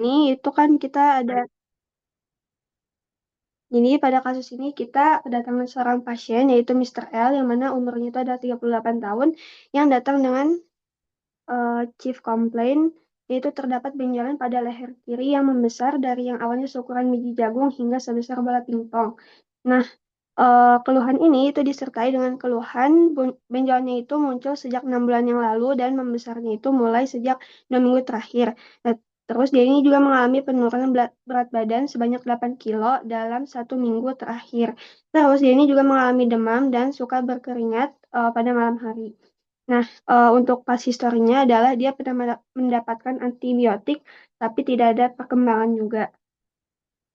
Ini itu kan kita ada, jadi pada kasus ini kita kedatangan seorang pasien yaitu Mr. L yang mana umurnya itu ada 38 tahun yang datang dengan chief complaint yaitu terdapat benjolan pada leher kiri yang membesar dari yang awalnya seukuran biji jagung hingga sebesar bola pingpong. Nah, keluhan ini itu disertai dengan keluhan benjolannya itu muncul sejak 6 bulan yang lalu dan membesarnya itu mulai sejak 2 minggu terakhir. Nah, terus dia ini juga mengalami penurunan berat badan sebanyak 8 kilo dalam 1 minggu terakhir. Terus dia ini juga mengalami demam dan suka berkeringat pada malam hari. Nah, untuk pas historinya adalah dia pernah mendapatkan antibiotik tapi tidak ada perkembangan juga.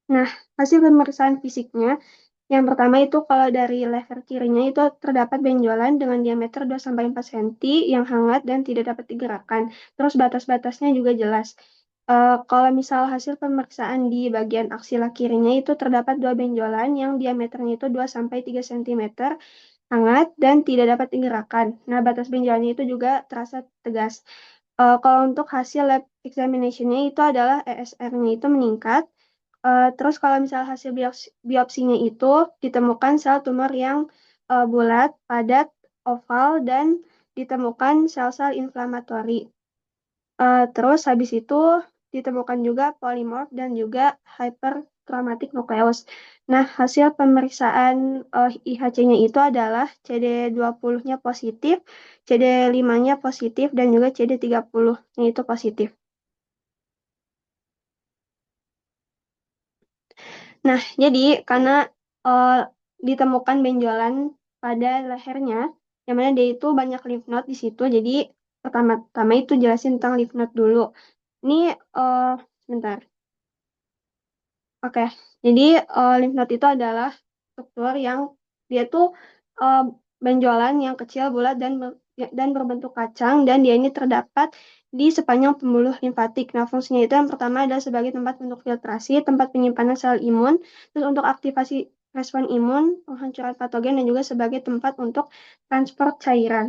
Nah, hasil pemeriksaan fisiknya yang pertama itu kalau dari leher kirinya itu terdapat benjolan dengan diameter 2-4 cm yang hangat dan tidak dapat digerakkan. Terus batas-batasnya juga jelas. Kalau misal hasil pemeriksaan di bagian aksila kirinya itu terdapat dua benjolan yang diameternya itu 2-3 cm hangat dan tidak dapat digerakkan. Nah, batas benjolannya itu juga terasa tegas. Kalau untuk hasil lab examination-nya itu adalah ESR-nya itu meningkat. Terus kalau misal hasil biopsinya itu ditemukan sel tumor yang bulat, padat, oval, dan ditemukan sel-sel inflamatori. Terus habis itu ditemukan juga polimorf dan juga hypertraumatic nucleus. Nah, hasil pemeriksaan IHC-nya itu adalah CD20-nya positif, CD5-nya positif, dan juga CD30-nya itu positif. Nah, jadi karena eh, ditemukan benjolan pada lehernya, yang mana dia itu banyak lymph node di situ. Jadi pertama-tama itu jelasin tentang lymph node dulu. Ini eh sebentar. Oke, jadi lymph node itu adalah struktur yang dia tuh eh, benjolan yang kecil, bulat dan berbentuk kacang dan dia ini terdapat di sepanjang pembuluh limfatik. Nah, fungsinya itu yang pertama adalah sebagai tempat untuk filtrasi, tempat penyimpanan sel imun, terus untuk aktivasi respon imun, penghancuran patogen dan juga sebagai tempat untuk transport cairan.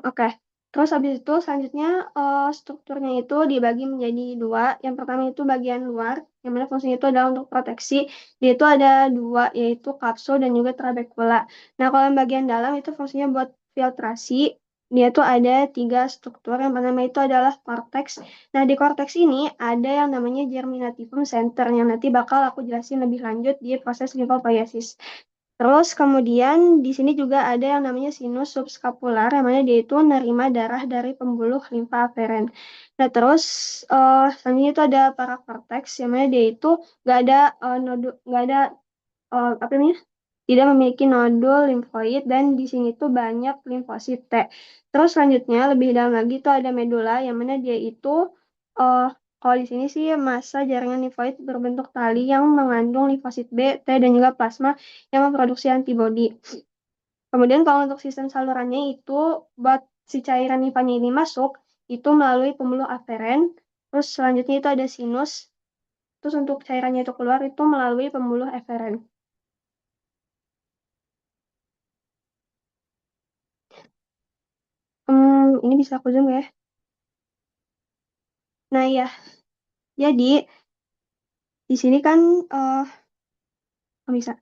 Oke. Terus habis itu selanjutnya strukturnya itu dibagi menjadi dua. Yang pertama itu bagian luar, yang mana fungsinya itu adalah untuk proteksi. Dia itu ada dua, yaitu kapsul dan juga trabekula. Nah, kalau yang bagian dalam itu fungsinya buat filtrasi. Dia tuh ada tiga struktur. Yang pertama itu adalah cortex. Nah, di cortex ini ada yang namanya germinativum center, yang nanti bakal aku jelasin lebih lanjut di proses limfopoiesis. Terus kemudian di sini juga ada yang namanya sinus subscapular, yang mana dia itu nerima darah dari pembuluh limfa aferen. Nah terus selanjutnya itu ada parakorteks, yang mana dia itu nggak ada nggak ada apa namanya, tidak memiliki nodul limfoid dan di sini tuh banyak limfosit T. Terus selanjutnya lebih dalam lagi tuh ada medula, yang mana dia itu eh kalau di sini sih massa jaringan limfoid berbentuk tali yang mengandung limfosit B, T dan juga plasma yang memproduksi antibodi. Kemudian kalau untuk sistem salurannya itu buat si cairan limfanya ini masuk itu melalui pembuluh aferen. Terus selanjutnya itu ada sinus. Terus untuk cairannya itu keluar itu melalui pembuluh eferen. Ini bisa aku zoom ya. Nah ya, jadi di sini kan eh oh, bisa.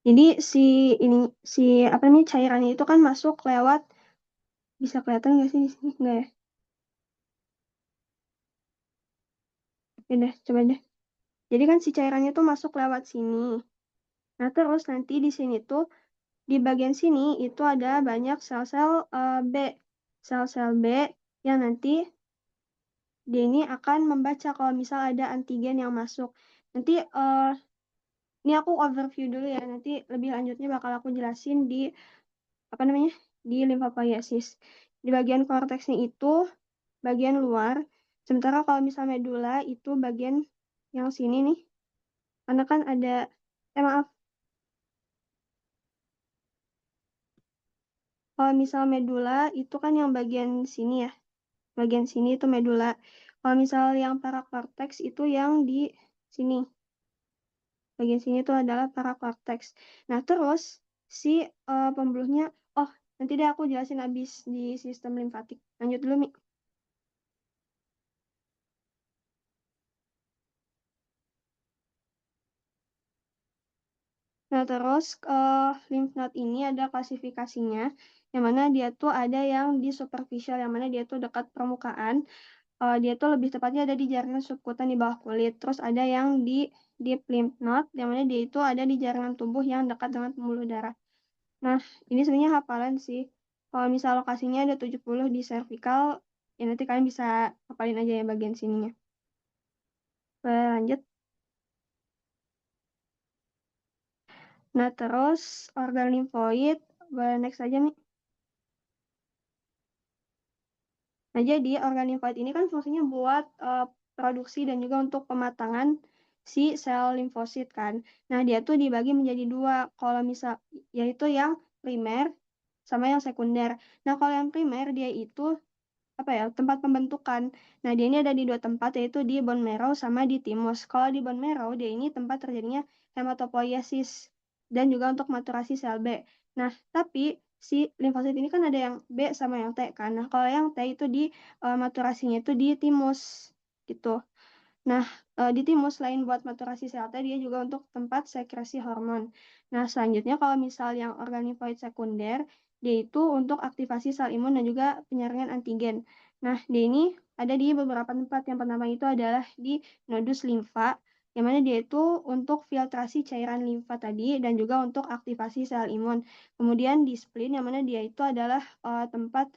Jadi si ini si apa namanya cairannya itu kan masuk lewat, bisa kelihatan nggak sih di sini? Nggak ya? Ya deh, coba deh. Jadi kan si cairannya tuh masuk lewat sini. Nah, terus nanti di sini tuh di bagian sini itu ada banyak sel-sel B. Sel-sel B yang nanti dia ini akan membaca kalau misal ada antigen yang masuk. Nanti ini aku overview dulu ya. Nanti lebih lanjutnya bakal aku jelasin di apa namanya? Di limfopoiesis. Di bagian korteksnya itu bagian luar. Sementara kalau misal medula itu bagian yang sini nih. Karena kan ada maaf, kalau misal medula itu kan yang bagian sini ya. Bagian sini itu medula. Kalau misal yang parakorteks itu yang di sini. Bagian sini itu adalah parakorteks. Nah, terus si pembuluhnya. Oh, nanti deh aku jelasin abis di sistem limfatik. Lanjut dulu, Mi. Nah, terus lymph node ini ada klasifikasinya, yang mana dia tuh ada yang di superficial, yang mana dia tuh dekat permukaan. Dia tuh lebih tepatnya ada di jaringan subkutan di bawah kulit. Terus ada yang di deep lymph node, yang mana dia itu ada di jaringan tubuh yang dekat dengan pembuluh darah. Nah, ini sebenarnya hafalan sih. Kalau misal lokasinya ada 70 di cervical, ya nanti kalian bisa hafalin aja ya bagian sininya. Lanjut. Nah, terus organ limfoid, next aja nih. Nah, jadi organ limfoid ini kan fungsinya buat produksi dan juga untuk pematangan si sel limfosit kan. Nah, dia tuh dibagi menjadi dua, kalau misal yaitu yang primer sama yang sekunder. Nah, kalau yang primer dia itu apa ya, tempat pembentukan. Nah, dia ini ada di dua tempat, yaitu di bone marrow sama di timus. Kalau di bone marrow, dia ini tempat terjadinya hematopoiesis dan juga untuk maturasi sel B. Nah, tapi si limfosit ini kan ada yang B sama yang T kan. Nah, kalau yang T itu di maturasinya itu di timus gitu. Nah, di timus selain buat maturasi sel T, dia juga untuk tempat sekresi hormon. Nah, selanjutnya kalau misal yang organ limfoid sekunder, dia itu untuk aktivasi sel imun dan juga penyaringan antigen. Nah, dia ini ada di beberapa tempat. Yang pertama itu adalah di nodus limfa, yang mana dia itu untuk filtrasi cairan limfa tadi dan juga untuk aktivasi sel imun. Kemudian di spleen, yang mana dia itu adalah tempat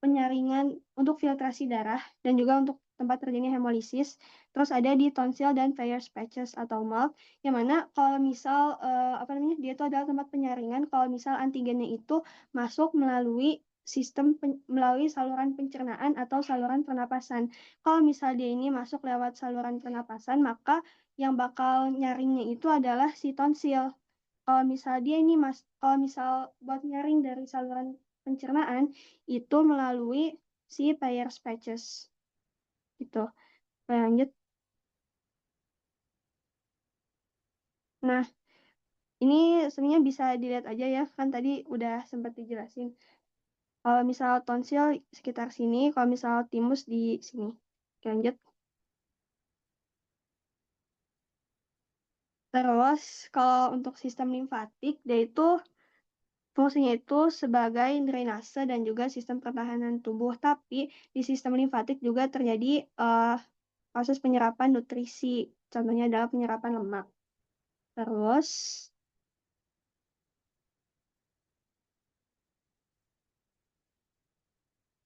penyaringan untuk filtrasi darah dan juga untuk tempat terjadinya hemolisis. Terus ada di tonsil dan Peyer's patches atau MALP, yang mana kalau misal apa namanya, dia itu adalah tempat penyaringan kalau misal antigennya itu masuk melalui melalui saluran pencernaan atau saluran pernapasan. Kalau misal dia ini masuk lewat saluran pernapasan, maka yang bakal nyaringnya itu adalah si tonsil. Kalau misal dia ini kalau misal buat nyaring dari saluran pencernaan itu melalui si Peyer's patches gitu. Lanjut. Nah, ini sebenarnya bisa dilihat aja ya, kan tadi udah sempat dijelasin. Kalau misal tonsil sekitar sini, kalau misal timus di sini. Oke, lanjut. Terus kalau untuk sistem limfatik, dia itu fungsinya itu sebagai drainase dan juga sistem pertahanan tubuh. Tapi di sistem limfatik juga terjadi proses penyerapan nutrisi. Contohnya adalah penyerapan lemak. Terus,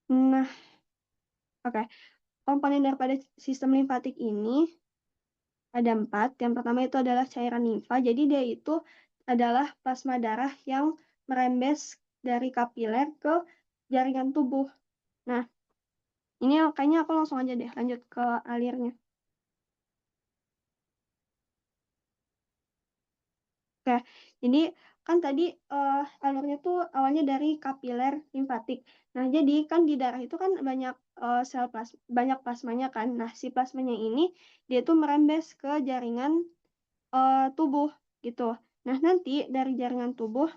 nah, oke. Komponen daripada sistem limfatik ini ada 4. Yang pertama itu adalah cairan limfa. Jadi dia itu adalah plasma darah yang merembes dari kapiler ke jaringan tubuh. Nah, ini kayaknya aku langsung aja deh lanjut ke alirnya. Oke, jadi kan tadi alurnya tuh awalnya dari kapiler limfatik. Nah, jadi kan di darah itu kan banyak banyak plasmanya kan. Nah, si plasmanya ini dia tuh merembes ke jaringan tubuh gitu. Nah, nanti dari jaringan tubuh,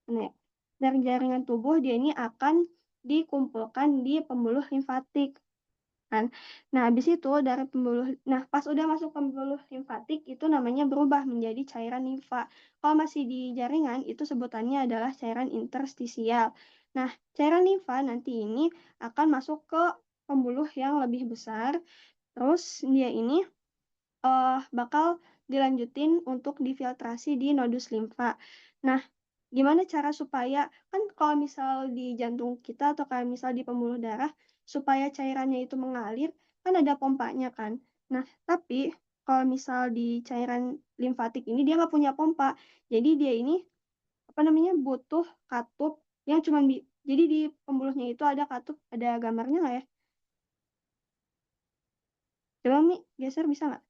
nah, dari jaringan tubuh dia ini akan dikumpulkan di pembuluh limfatik kan. Nah, habis itu dari pas udah masuk pembuluh limfatik itu namanya berubah menjadi cairan limfa. Kalau masih di jaringan itu sebutannya adalah cairan interstisial. Nah, cairan limfa nanti ini akan masuk ke pembuluh yang lebih besar. Terus dia ini bakal dilanjutin untuk difiltrasi di nodus limfa. Nah, gimana cara supaya, kan kalau misal di jantung kita atau kayak misal di pembuluh darah, supaya cairannya itu mengalir, kan ada pompanya kan. Nah, tapi kalau misal di cairan limfatik ini dia nggak punya pompa. Jadi dia ini, apa namanya, butuh katup yang cuma jadi di pembuluhnya itu ada katup, ada gambarnya nggak ya? Coba Mi, geser bisa nggak?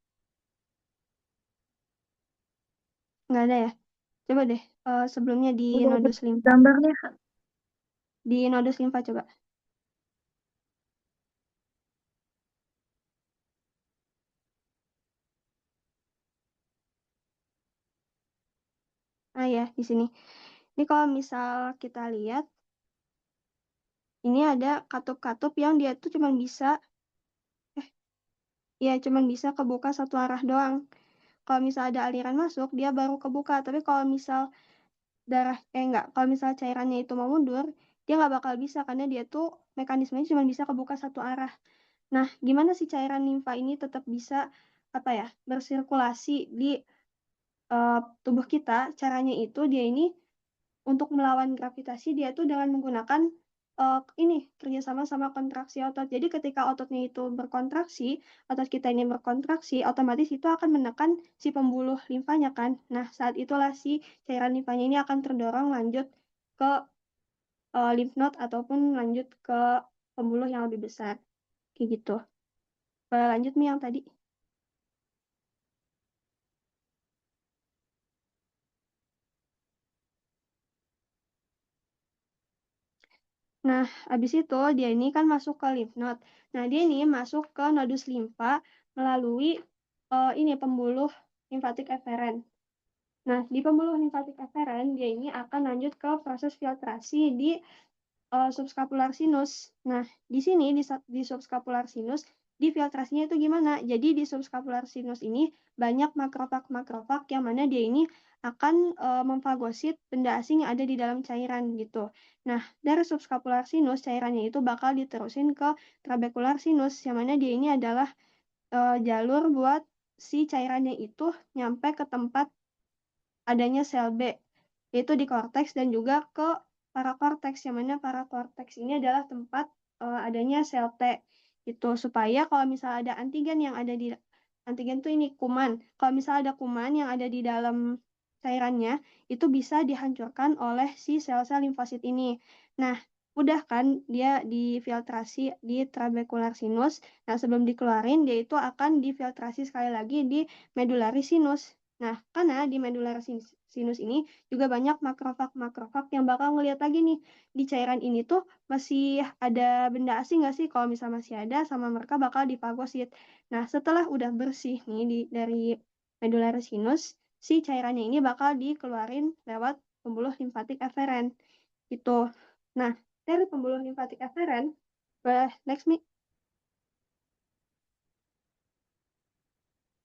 Nggak ada ya? Coba deh, sebelumnya di Udah ada nodus limfa. gambarnya. Di nodus limfa coba. Ah ya, di sini. Ini kalau misal kita lihat, ini ada katup-katup yang dia tuh cuma bisa, ya cuma bisa kebuka satu arah doang. Kalau misal ada aliran masuk, dia baru kebuka. Tapi kalau misal kalau misal cairannya itu mau mundur, dia nggak bakal bisa karena dia tuh mekanismenya cuma bisa kebuka satu arah. Nah, gimana sih cairan limfa ini tetap bisa bersirkulasi di tubuh kita? Caranya itu dia ini untuk melawan gravitasi dia tuh dengan menggunakan ini kerjasama sama kontraksi otot. Jadi ketika ototnya itu berkontraksi, otot kita ini berkontraksi, otomatis itu akan menekan si pembuluh limfanya kan. Nah, saat itulah si cairan limfanya ini akan terdorong lanjut ke lymph node ataupun lanjut ke pembuluh yang lebih besar. Kayak gitu. Boleh lanjut nih yang tadi. Nah, habis itu dia ini kan masuk ke lymph node. Nah, dia ini masuk ke nodus limfa melalui ini pembuluh limfatik eferen. Nah, di pembuluh limfatik eferen dia ini akan lanjut ke proses filtrasi di subscapular sinus. Nah, di sini di subscapular sinus difiltrasinya itu gimana? Jadi di subscapular sinus ini banyak makrofag yang mana dia ini akan memfagosit benda asing yang ada di dalam cairan gitu. Nah, dari subscapular sinus cairannya itu bakal diterusin ke trabecular sinus yang mana dia ini adalah jalur buat si cairannya itu nyampe ke tempat adanya sel B, yaitu di korteks dan juga ke parakorteks, yang mana parakorteks ini adalah tempat adanya sel T. Itu supaya kalau misal ada antigen yang ada di antigen tuh ini kuman. Kalau misal ada kuman yang ada di dalam cairannya, itu bisa dihancurkan oleh si sel-sel limfosit ini. Nah, udah kan dia difiltrasi di trabecular sinus. Nah, sebelum dikeluarin, dia itu akan difiltrasi sekali lagi di medullary sinus. Nah, karena di medullary sinus ini juga banyak makrofag yang bakal ngeliat lagi nih di cairan ini tuh masih ada benda asing nggak sih? Kalau misal masih ada, sama mereka bakal difagosit. Nah, setelah udah bersih nih dari medullary sinus, si cairannya ini bakal dikeluarin lewat pembuluh limfatik eferen. Gitu. Nah, dari pembuluh limfatik eferen, next nih,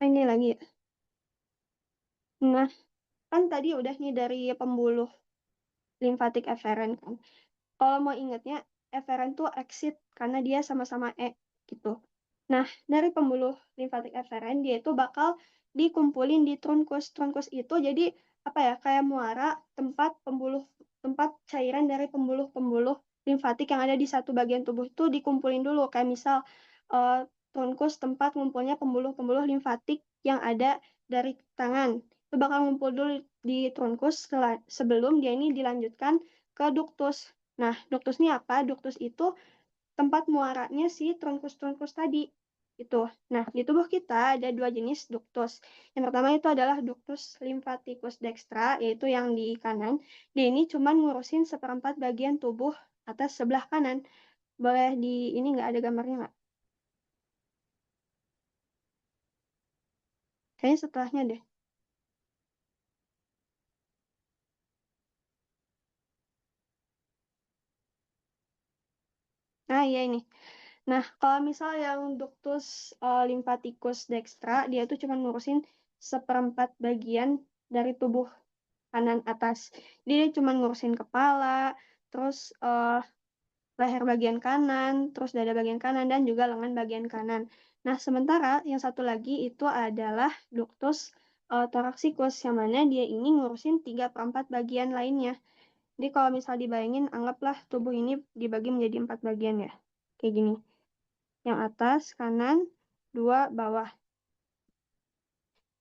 ini lagi ya. Nah, kan tadi udah nih dari pembuluh limfatik eferen kan. Kalau mau ingatnya, eferen tuh exit karena dia sama-sama E gitu. Nah, dari pembuluh limfatik eferen dia itu bakal dikumpulin di trunkus. Trunkus itu jadi kayak muara tempat cairan dari pembuluh-pembuluh limfatik yang ada di satu bagian tubuh itu dikumpulin dulu. Kayak misal eh, trunkus tempat ngumpulnya pembuluh-pembuluh limfatik yang ada dari tangan. Itu bakal ngumpul dulu di trunkus sebelum dia ini dilanjutkan ke ductus. Nah, ductus ini apa? Ductus itu tempat muaranya si trunkus-trunkus tadi. Itu. Nah, di tubuh kita ada dua jenis ductus. Yang pertama itu adalah ductus lymphaticus dextra, yaitu yang di kanan. Dia ini cuma ngurusin seperempat bagian tubuh atas sebelah kanan. Boleh ini nggak ada gambarnya nggak? Kayaknya setelahnya deh. Nah, iya ini. Nah, kalau misal yang ductus lymphaticus dextra, dia tuh cuma ngurusin seperempat bagian dari tubuh kanan atas. Dia cuma ngurusin kepala, terus leher bagian kanan, terus dada bagian kanan, dan juga lengan bagian kanan. Nah, sementara yang satu lagi itu adalah ductus thoraxicus, yang mana dia ini ngurusin 3/4 bagian lainnya. Jadi kalau misal dibayangin, anggaplah tubuh ini dibagi menjadi 4 bagian ya. Kayak gini. Yang atas, kanan, dua, bawah.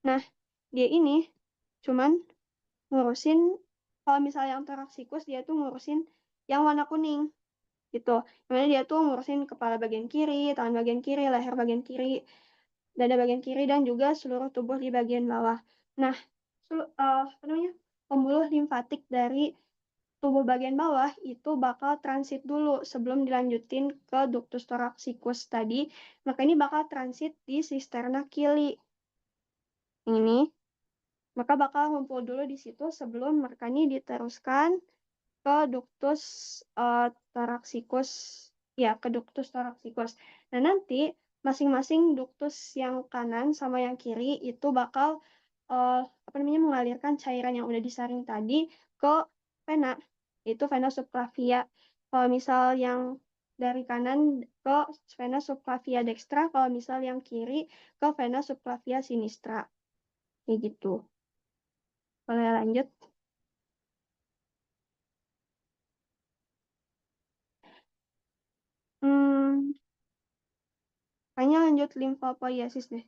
Nah, dia ini cuman ngurusin, kalau misalnya yang thoraxicus, dia tuh ngurusin yang warna kuning gitu. Dimana dia tuh ngurusin kepala bagian kiri, tangan bagian kiri, leher bagian kiri, dada bagian kiri, dan juga seluruh tubuh di bagian bawah. Nah, pembuluh limfatik dari tubuh bagian bawah itu bakal transit dulu sebelum dilanjutin ke ductus thoraxicus tadi. Maka ini bakal transit di sisterna kili. Ini. Maka bakal ngumpul dulu di situ sebelum mereka ini diteruskan ke ductus thoraxicus, ya ke ductus thoraxicus. Nah nanti masing-masing ductus yang kanan sama yang kiri itu bakal apa namanya mengalirkan cairan yang udah disaring tadi ke vena, itu vena subclavia. Kalau misal yang dari kanan ke vena subclavia dextra, kalau misal yang kiri ke vena subclavia sinistra, kayak gitu. Boleh lanjut? Hmm, kayaknya lanjut limfopoiesis deh.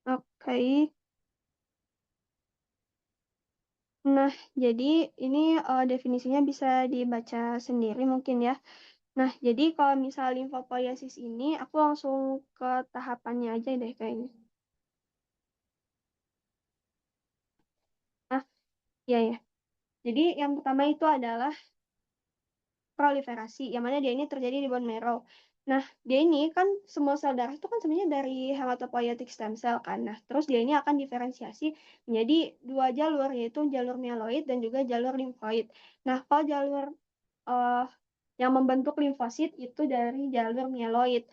Oke. Nah, jadi ini definisinya bisa dibaca sendiri mungkin ya. Nah, jadi kalau misal limfopoiesis ini, aku langsung ke tahapannya aja deh kayaknya. Nah, iya ya. Jadi yang pertama itu adalah proliferasi, yang mana dia ini terjadi di bone marrow. Nah, dia ini kan semua sel darah itu kan sebenarnya dari hematopoietic stem cell kan. Nah, terus dia ini akan diferensiasi menjadi dua jalur, yaitu jalur mieloid dan juga jalur limfoid. Nah, kalau jalur eh, yang membentuk limfosit itu dari jalur mieloid.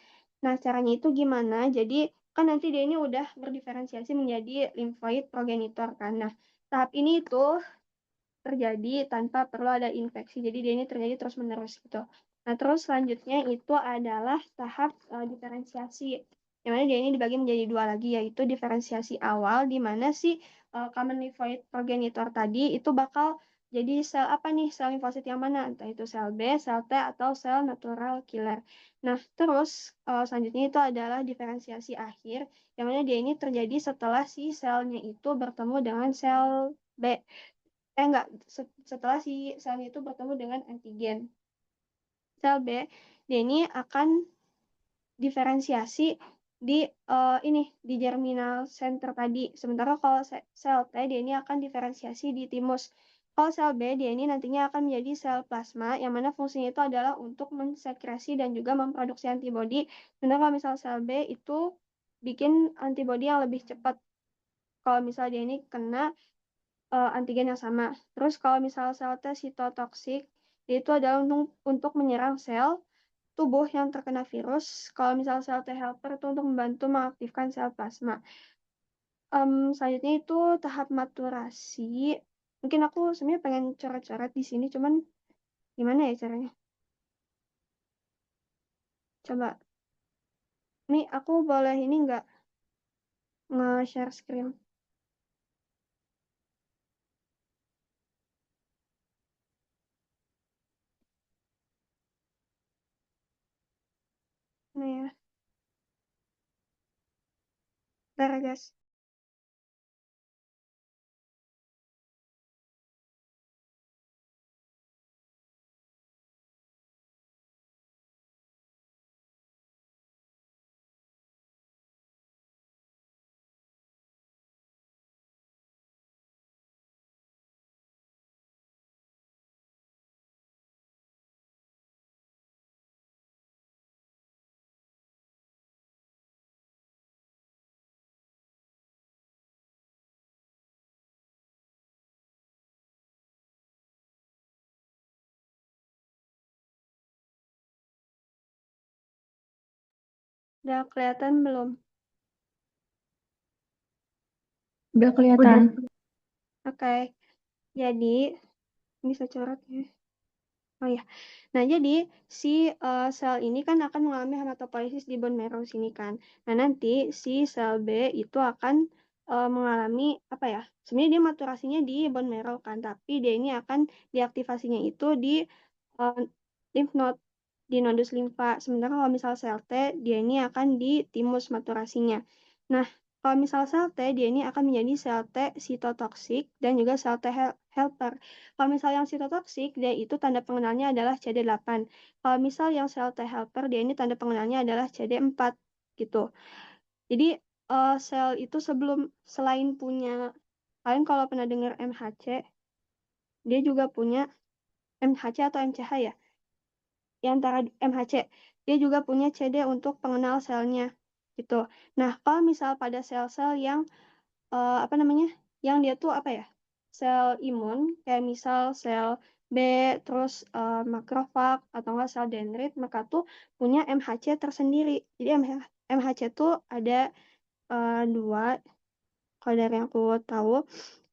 Nah, caranya itu gimana? Jadi, kan nanti dia ini udah berdiferensiasi menjadi limfoid progenitor kan. Nah, tahap ini itu terjadi tanpa perlu ada infeksi. Jadi dia ini terjadi terus-menerus gitu. Nah, terus selanjutnya itu adalah tahap diferensiasi. Yang mana dia ini dibagi menjadi dua lagi, yaitu diferensiasi awal, di mana si common lymphoid progenitor tadi itu bakal jadi sel apa nih? Sel limfosit yang mana? Entah itu sel B, sel T, atau sel natural killer. Nah, terus selanjutnya itu adalah diferensiasi akhir, yang mana dia ini terjadi setelah si selnya itu bertemu dengan sel B. Enggak, setelah si selnya itu bertemu dengan antigen. Sel B, dia ini akan diferensiasi di ini di germinal center tadi. Sementara kalau sel T dia ini akan diferensiasi di timus. Kalau sel B dia ini nantinya akan menjadi sel plasma yang mana fungsinya itu adalah untuk mensekresi dan juga memproduksi antibodi. Sementara kalau misal sel B itu bikin antibodi yang lebih cepat. Kalau misal dia ini kena antigen yang sama. Terus kalau misal sel T sitotoksik, itu adalah untuk menyerang sel tubuh yang terkena virus. Kalau misal sel T helper itu untuk membantu mengaktifkan sel plasma. Selanjutnya itu tahap maturasi. Mungkin aku sebenarnya pengen coret-coret di sini, cuman gimana ya caranya? Coba, nih aku boleh ini nggak nge-share screen? Nih ya, bentar ya, guys. Udah kelihatan belum? Udah kelihatan. Oke, jadi bisa coret ya. Oh ya. Nah, jadi si sel ini kan akan mengalami hematopoiesis di bone marrow sini kan. Nah, nanti si sel B itu akan mengalami apa ya? Sebenarnya dia maturasinya di bone marrow kan, tapi dia ini akan diaktifasinya itu di uh, lymph node, di nodus limfa. Sementara kalau misal sel T, dia ini akan di timus maturasinya. Nah, kalau misal sel T, dia ini akan menjadi sel T sitotoksik dan juga sel T helper. Kalau misal yang sitotoksik, dia itu tanda pengenalnya adalah CD8. Kalau misal yang sel T helper, dia ini tanda pengenalnya adalah CD4 gitu. Jadi sel itu selain punya, kalian kalau pernah dengar MHC, dia juga punya MHC atau MCH ya, di antara MHC. Dia juga punya CD untuk pengenal selnya. gitu. Nah, kalau misal pada sel-sel yang apa namanya? Yang dia tuh apa ya? Sel imun kayak misal sel B, terus makrofag atau enggak sel dendrit, maka tuh punya MHC tersendiri. Jadi MHC tuh ada dua, kalau dari yang aku tahu.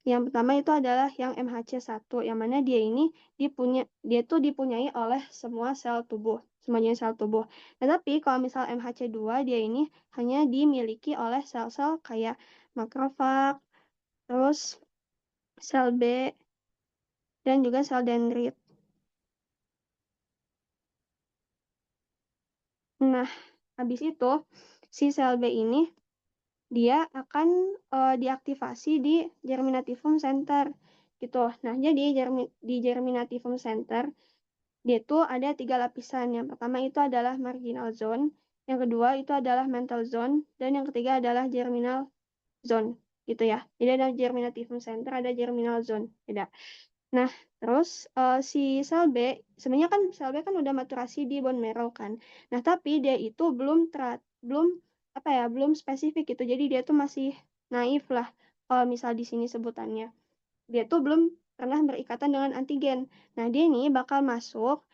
Yang pertama itu adalah yang MHC1, yang mana dia tuh dipunyai oleh semua sel tubuh, semua jenis sel tubuh. Nah, tapi kalau misal MHC2 dia ini hanya dimiliki oleh sel-sel kayak makrofag, terus sel B, dan juga sel dendrit. Nah, habis itu si sel B ini dia akan diaktifasi di germinativum center gitu. Nah, jadi di germinativum center dia tuh ada 3 lapisan. Yang pertama itu adalah marginal zone, yang kedua itu adalah mantle zone, dan yang ketiga adalah germinal zone gitu ya. Jadi ada germinativum center, ada germinal zone, beda. Nah, terus si sel B, sebenarnya kan sel B kan udah maturasi di bone marrow kan. Nah, tapi dia itu belum apa ya, belum spesifik gitu. Jadi dia tuh masih naif lah kalau misal di sini sebutannya. Dia tuh belum pernah berikatan dengan antigen. Nah, dia ini bakal masuk.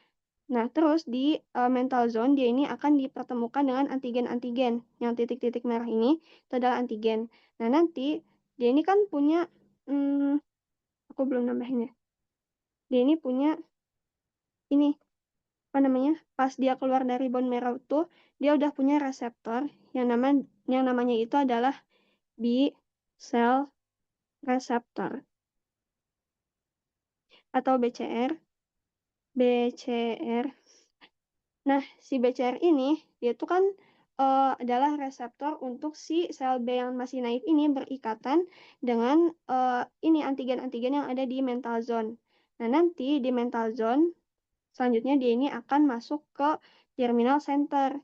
Nah, terus di mental zone dia ini akan dipertemukan dengan antigen-antigen. Yang titik-titik merah ini itu adalah antigen. Nah, nanti dia ini kan punya aku belum nambahin ya. Dia ini punya ini apa namanya? Pas dia keluar dari bone marrow tuh dia udah punya reseptor yang namanya itu adalah B cell receptor atau BCR. BCR. Nah, si BCR ini dia tuh kan adalah reseptor untuk si sel B yang masih naif ini berikatan dengan ini antigen-antigen yang ada di mental zone. Nah, nanti di mental zone selanjutnya dia ini akan masuk ke germinal center.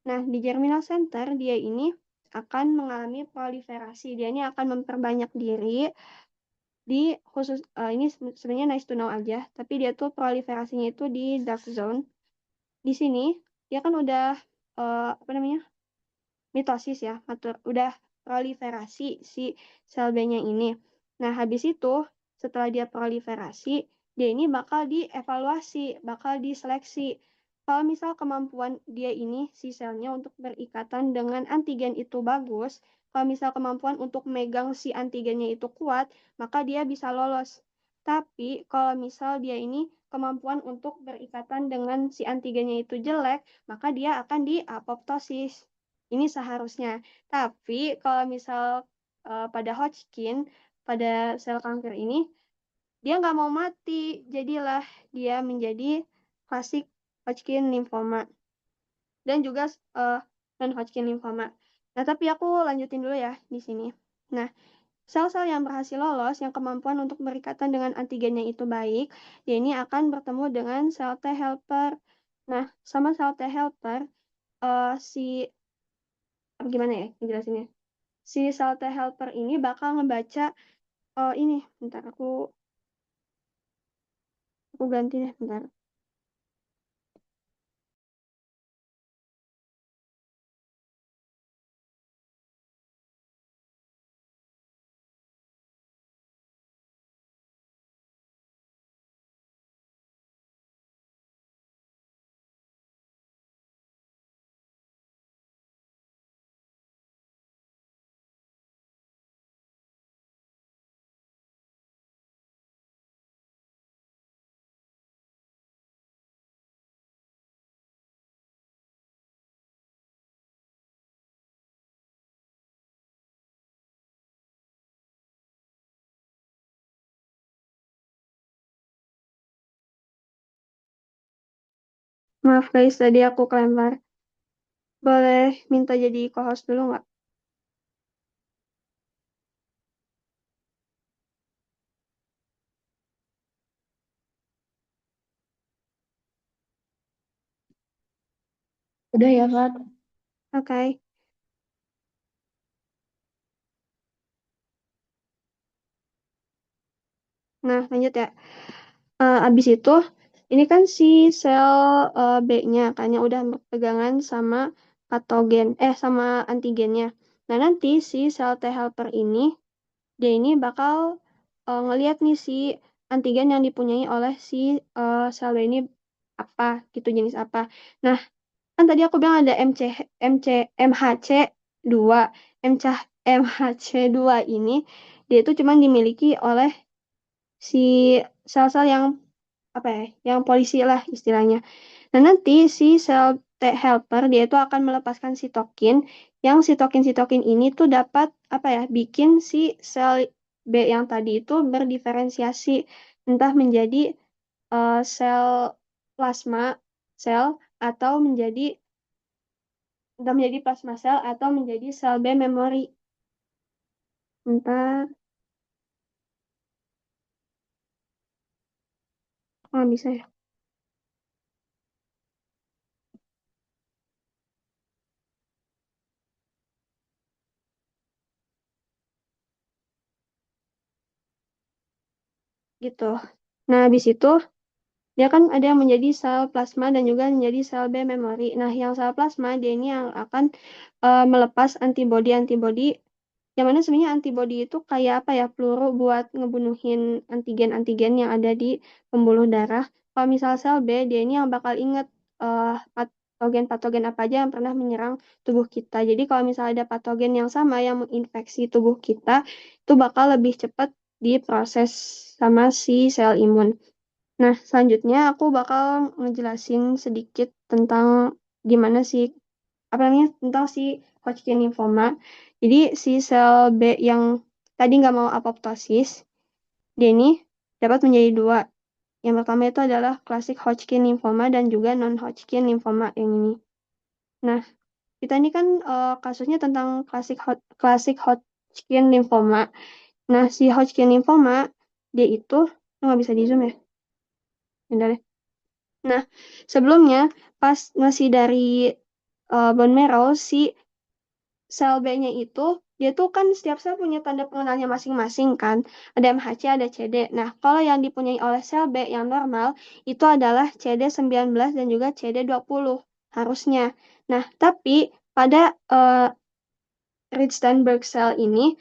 Nah, di germinal center dia ini akan mengalami proliferasi. Dia ini akan memperbanyak diri di khusus ini sebenarnya nice to know aja, tapi dia tuh proliferasinya itu di dark zone. Di sini dia kan udah apa namanya? Mitosis ya, udah proliferasi si sel B-nya ini. Nah, habis itu setelah dia proliferasi, dia ini bakal dievaluasi, bakal diseleksi. Kalau misal kemampuan dia ini, si selnya untuk berikatan dengan antigen itu bagus, kalau misal kemampuan untuk megang si antigennya itu kuat, maka dia bisa lolos. Tapi kalau misal dia ini kemampuan untuk berikatan dengan si antigennya itu jelek, maka dia akan diapoptosis. Ini seharusnya. Tapi kalau misal pada Hodgkin, pada sel kanker ini, dia nggak mau mati. Jadilah dia menjadi klasik Hodgkin lymphoma. Dan juga non-Hodgkin lymphoma. Nah, tapi aku lanjutin dulu ya di sini. Nah, sel-sel yang berhasil lolos, yang kemampuan untuk berikatan dengan antigennya itu baik, dia ini akan bertemu dengan sel T helper. Nah, sama sel T helper, si gimana ya jelasinnya? Si sel T helper ini bakal ngebaca ini, bentar aku ganti deh, bentar. Maaf guys, tadi aku kelempar. Boleh minta jadi co-host dulu nggak? Udah ya, Fat. Oke. Nah, lanjut ya. Abis itu, ini kan si sel B-nya kan yang udah berpegangan sama patogen sama antigennya. Nah, nanti si sel T helper ini dia ini bakal ngelihat nih si antigen yang dipunyai oleh si sel B ini apa gitu, jenis apa. Nah, kan tadi aku bilang ada MC MHC2. MC MHC2 ini dia itu cuma dimiliki oleh si sel-sel yang apa ya, yang polisi lah istilahnya. Nah, nanti si sel T helper dia itu akan melepaskan sitokin, yang sitokin ini tuh dapat apa ya, bikin si sel B yang tadi itu berdiferensiasi entah menjadi sel plasma sel atau menjadi plasma sel atau menjadi sel B memori. Ntar bisa ya gitu. Nah, habis itu dia kan ada yang menjadi sel plasma dan juga menjadi sel B memori. Nah, yang sel plasma dia ini yang akan melepas antibodi-antibodi, yang mana sebenarnya antibodi itu kayak apa ya, peluru buat ngebunuhin antigen-antigen yang ada di pembuluh darah. Kalau misal sel B dia ini yang bakal inget patogen-patogen apa aja yang pernah menyerang tubuh kita. Jadi kalau misalnya ada patogen yang sama yang menginfeksi tubuh kita, itu bakal lebih cepat diproses sama si sel imun. Nah, selanjutnya aku bakal ngejelasin sedikit tentang gimana sih, apa namanya, tentang si Hodgkin lymphoma. Jadi, si sel B yang tadi nggak mau apoptosis, dia ini dapat menjadi dua. Yang pertama itu adalah klasik Hodgkin lymphoma dan juga non-Hodgkin lymphoma yang ini. Nah, kita ini kan kasusnya tentang klasik Hodgkin lymphoma. Nah, si Hodgkin lymphoma, dia itu, nggak bisa di zoom ya? Bentar ya. Nah, sebelumnya pas masih dari bone marrow, si sel B-nya itu dia tuh kan setiap sel punya tanda pengenalnya masing-masing kan. Ada MHC, ada CD. Nah, kalau yang dipunyai oleh sel B yang normal itu adalah CD19 dan juga CD20 harusnya. Nah, tapi pada Rich-Steinberg cell ini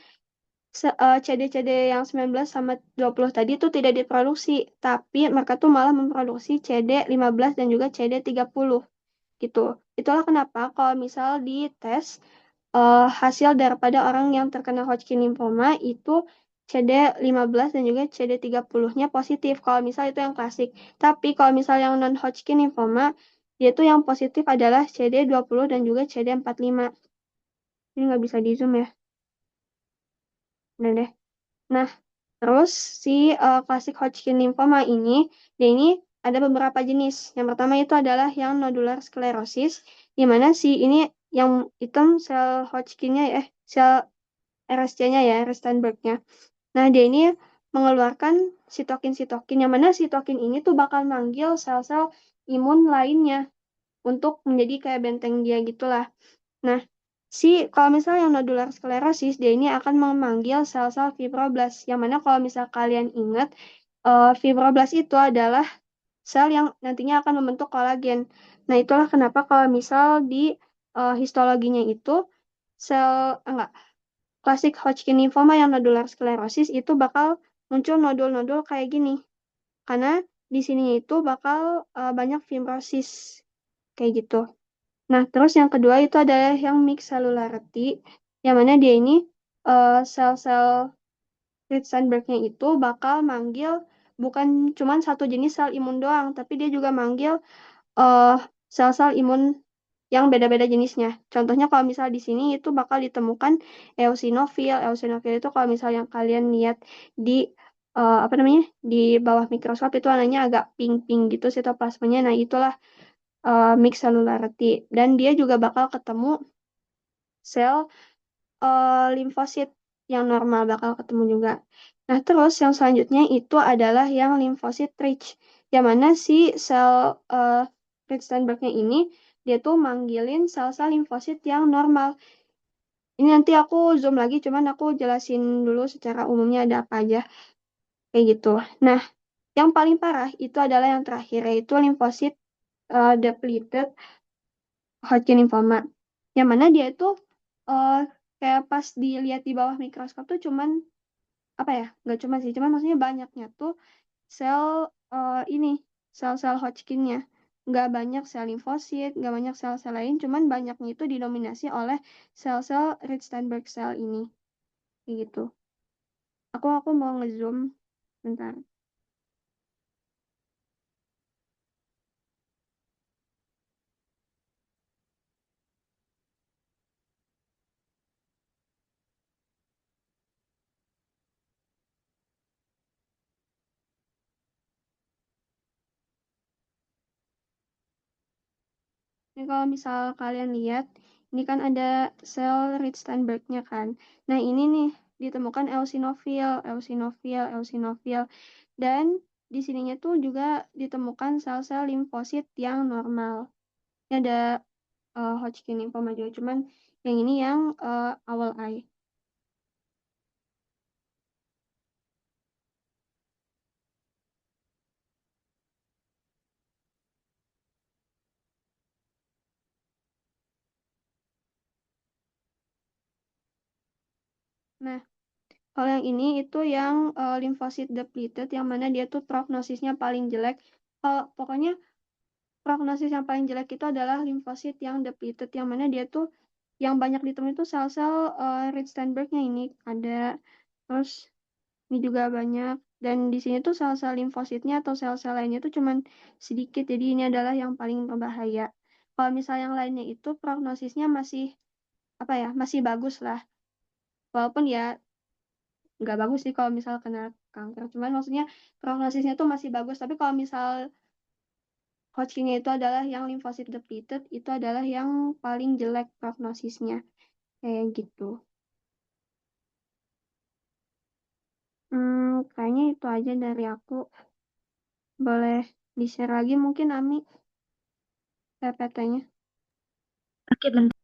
CD-CD yang 19 sama 20 tadi itu tidak diproduksi, tapi mereka tuh malah memproduksi CD15 dan juga CD30 gitu. Itulah kenapa kalau misal di tes hasil daripada orang yang terkena Hodgkin lymphoma itu CD15 dan juga CD30-nya positif kalau misal itu yang klasik. Tapi kalau misal yang non-Hodgkin lymphoma, yaitu yang positif adalah CD20 dan juga CD45. Ini nggak bisa di zoom ya. Nah deh. Nah, terus si klasik Hodgkin lymphoma ini, dia ini ada beberapa jenis. Yang pertama itu adalah yang nodular sclerosis, di mana si ini yang hitam sel Hodgkinnya ya, sel RSC-nya ya, Steinberg-nya. Nah, dia ini mengeluarkan sitokin-sitokin, yang mana sitokin ini tuh bakal manggil sel-sel imun lainnya untuk menjadi kayak benteng dia gitulah. Nah, kalau misalnya yang nodular sklerosis, dia ini akan memanggil sel-sel fibroblast. Yang mana kalau misal kalian ingat, fibroblast itu adalah sel yang nantinya akan membentuk kolagen. Nah, itulah kenapa kalau misal di histologinya itu, enggak, klasik Hodgkin lymphoma yang nodular sklerosis itu bakal muncul nodul-nodul kayak gini. Karena di sini itu bakal banyak fibrosis kayak gitu. Nah, terus yang kedua itu adalah yang mixed cellularity, yang mana dia ini sel-sel Rich-Steinberg-nya itu bakal manggil bukan cuma satu jenis sel imun doang, tapi dia juga manggil eh, sel-sel imun yang beda-beda jenisnya. Contohnya kalau misal di sini itu bakal ditemukan eosinofil. Eosinofil itu kalau misal yang kalian lihat di apa namanya, di bawah mikroskop itu warnanya agak pink-pink gitu sitoplasmanya. Nah, itulah mixed cellularity. Dan dia juga bakal ketemu sel limfosit yang normal bakal ketemu juga. Nah, terus yang selanjutnya itu adalah yang limfosit rich, yang mana si sel Rich-Steinberg-nya ini dia tuh manggilin sel-sel limfosit yang normal. Ini nanti aku zoom lagi, cuman aku jelasin dulu secara umumnya ada apa aja kayak gitu. Nah, yang paling parah itu adalah yang terakhir, yaitu limfosit depleted Hodgkin lymphoma. Yang mana dia itu kayak pas dilihat di bawah mikroskop tuh cuman apa ya? Nggak cuma sih, cuman maksudnya banyaknya tuh sel ini sel-sel Hodgkin-nya. Nggak banyak sel limfosit, nggak banyak sel-sel lain, cuman banyaknya itu didominasi oleh sel-sel Rich-Steinberg cell ini. Kayak gitu. Aku mau ngezoom bentar. Ini kalau misal kalian lihat, ini kan ada sel Rich-Steinberg-nya kan. Nah, ini nih ditemukan eosinofil. Dan di sininya tuh juga ditemukan sel-sel limfosit yang normal. Ini ada Hodgkin lymphoma juga, cuman yang ini yang awal eye. Nah, kalau yang ini itu yang limfosit depleted, yang mana dia tuh prognosisnya paling jelek. Pokoknya prognosis yang paling jelek itu adalah limfosit yang depleted, yang mana dia tuh yang banyak ditemukan itu sel-sel Rich-Steinberg-nya ini ada. Terus ini juga banyak. Dan di sini tuh sel-sel limfositnya atau sel-sel lainnya tuh cuman sedikit. Jadi ini adalah yang paling berbahaya. Kalau misal yang lainnya itu prognosisnya masih apa ya, masih bagus lah. Walaupun ya nggak bagus sih kalau misal kena kanker. Cuman maksudnya prognosisnya tuh masih bagus. Tapi kalau misal Hodgkin itu adalah yang limfosit depleted, itu adalah yang paling jelek prognosisnya. Kayak gitu. Kayaknya itu aja dari aku. Boleh di-share lagi mungkin Ami PPT-nya. Oke, bentar.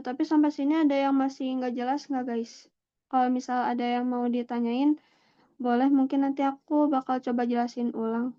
Tapi sampai sini ada yang masih nggak jelas nggak guys? Kalau misal ada yang mau ditanyain, boleh mungkin nanti aku bakal coba jelasin ulang.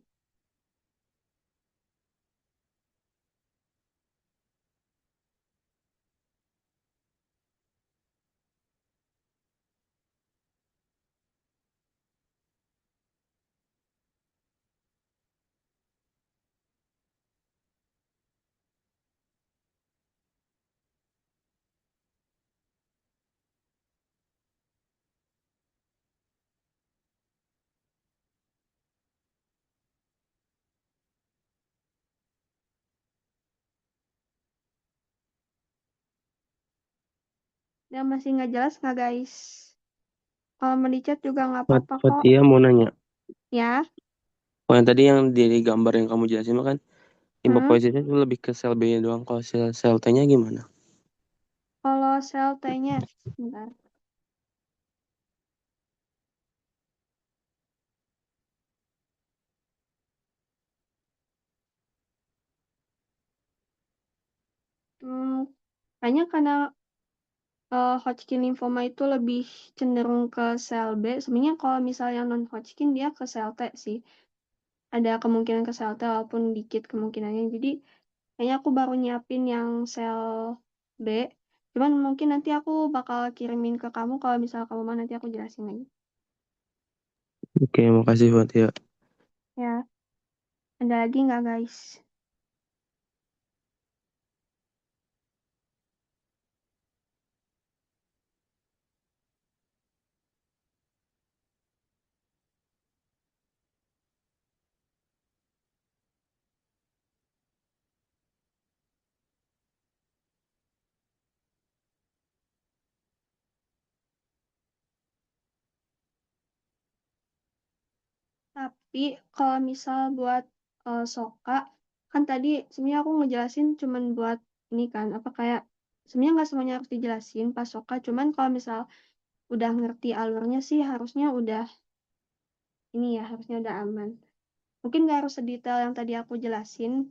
Yang masih nggak jelas nggak guys? Kalau mau di chat juga nggak apa-apa kok. Fatia mau nanya. Ya, Oh, yang tadi yang dari gambar yang kamu jelasin mah kan hmm. lipopositnya itu lebih ke sel B-nya doang. Kalau sel T-nya gimana? Kalau sel T-nya, bentar. Hmm, Kayaknya karena Hodgkin lymphoma itu lebih cenderung ke sel B. Sebenarnya kalau misalnya non Hodgkin dia ke sel T sih. Ada kemungkinan ke sel T walaupun dikit kemungkinannya. Jadi kayaknya aku baru nyiapin yang sel B. Cuman mungkin nanti aku bakal kirimin ke kamu kalau misal kamu mau nanti aku jelasin lagi. Oke, makasih Fatia. Ya, ada lagi nggak guys? Tapi kalau misal buat Soka, kan tadi sebenarnya aku ngejelasin cuman buat ini kan, apa kayak sebenarnya nggak semuanya harus dijelasin pas Soka, cuman kalau misal udah ngerti alurnya sih harusnya udah ini ya, harusnya udah aman. Mungkin nggak harus sedetail yang tadi aku jelasin.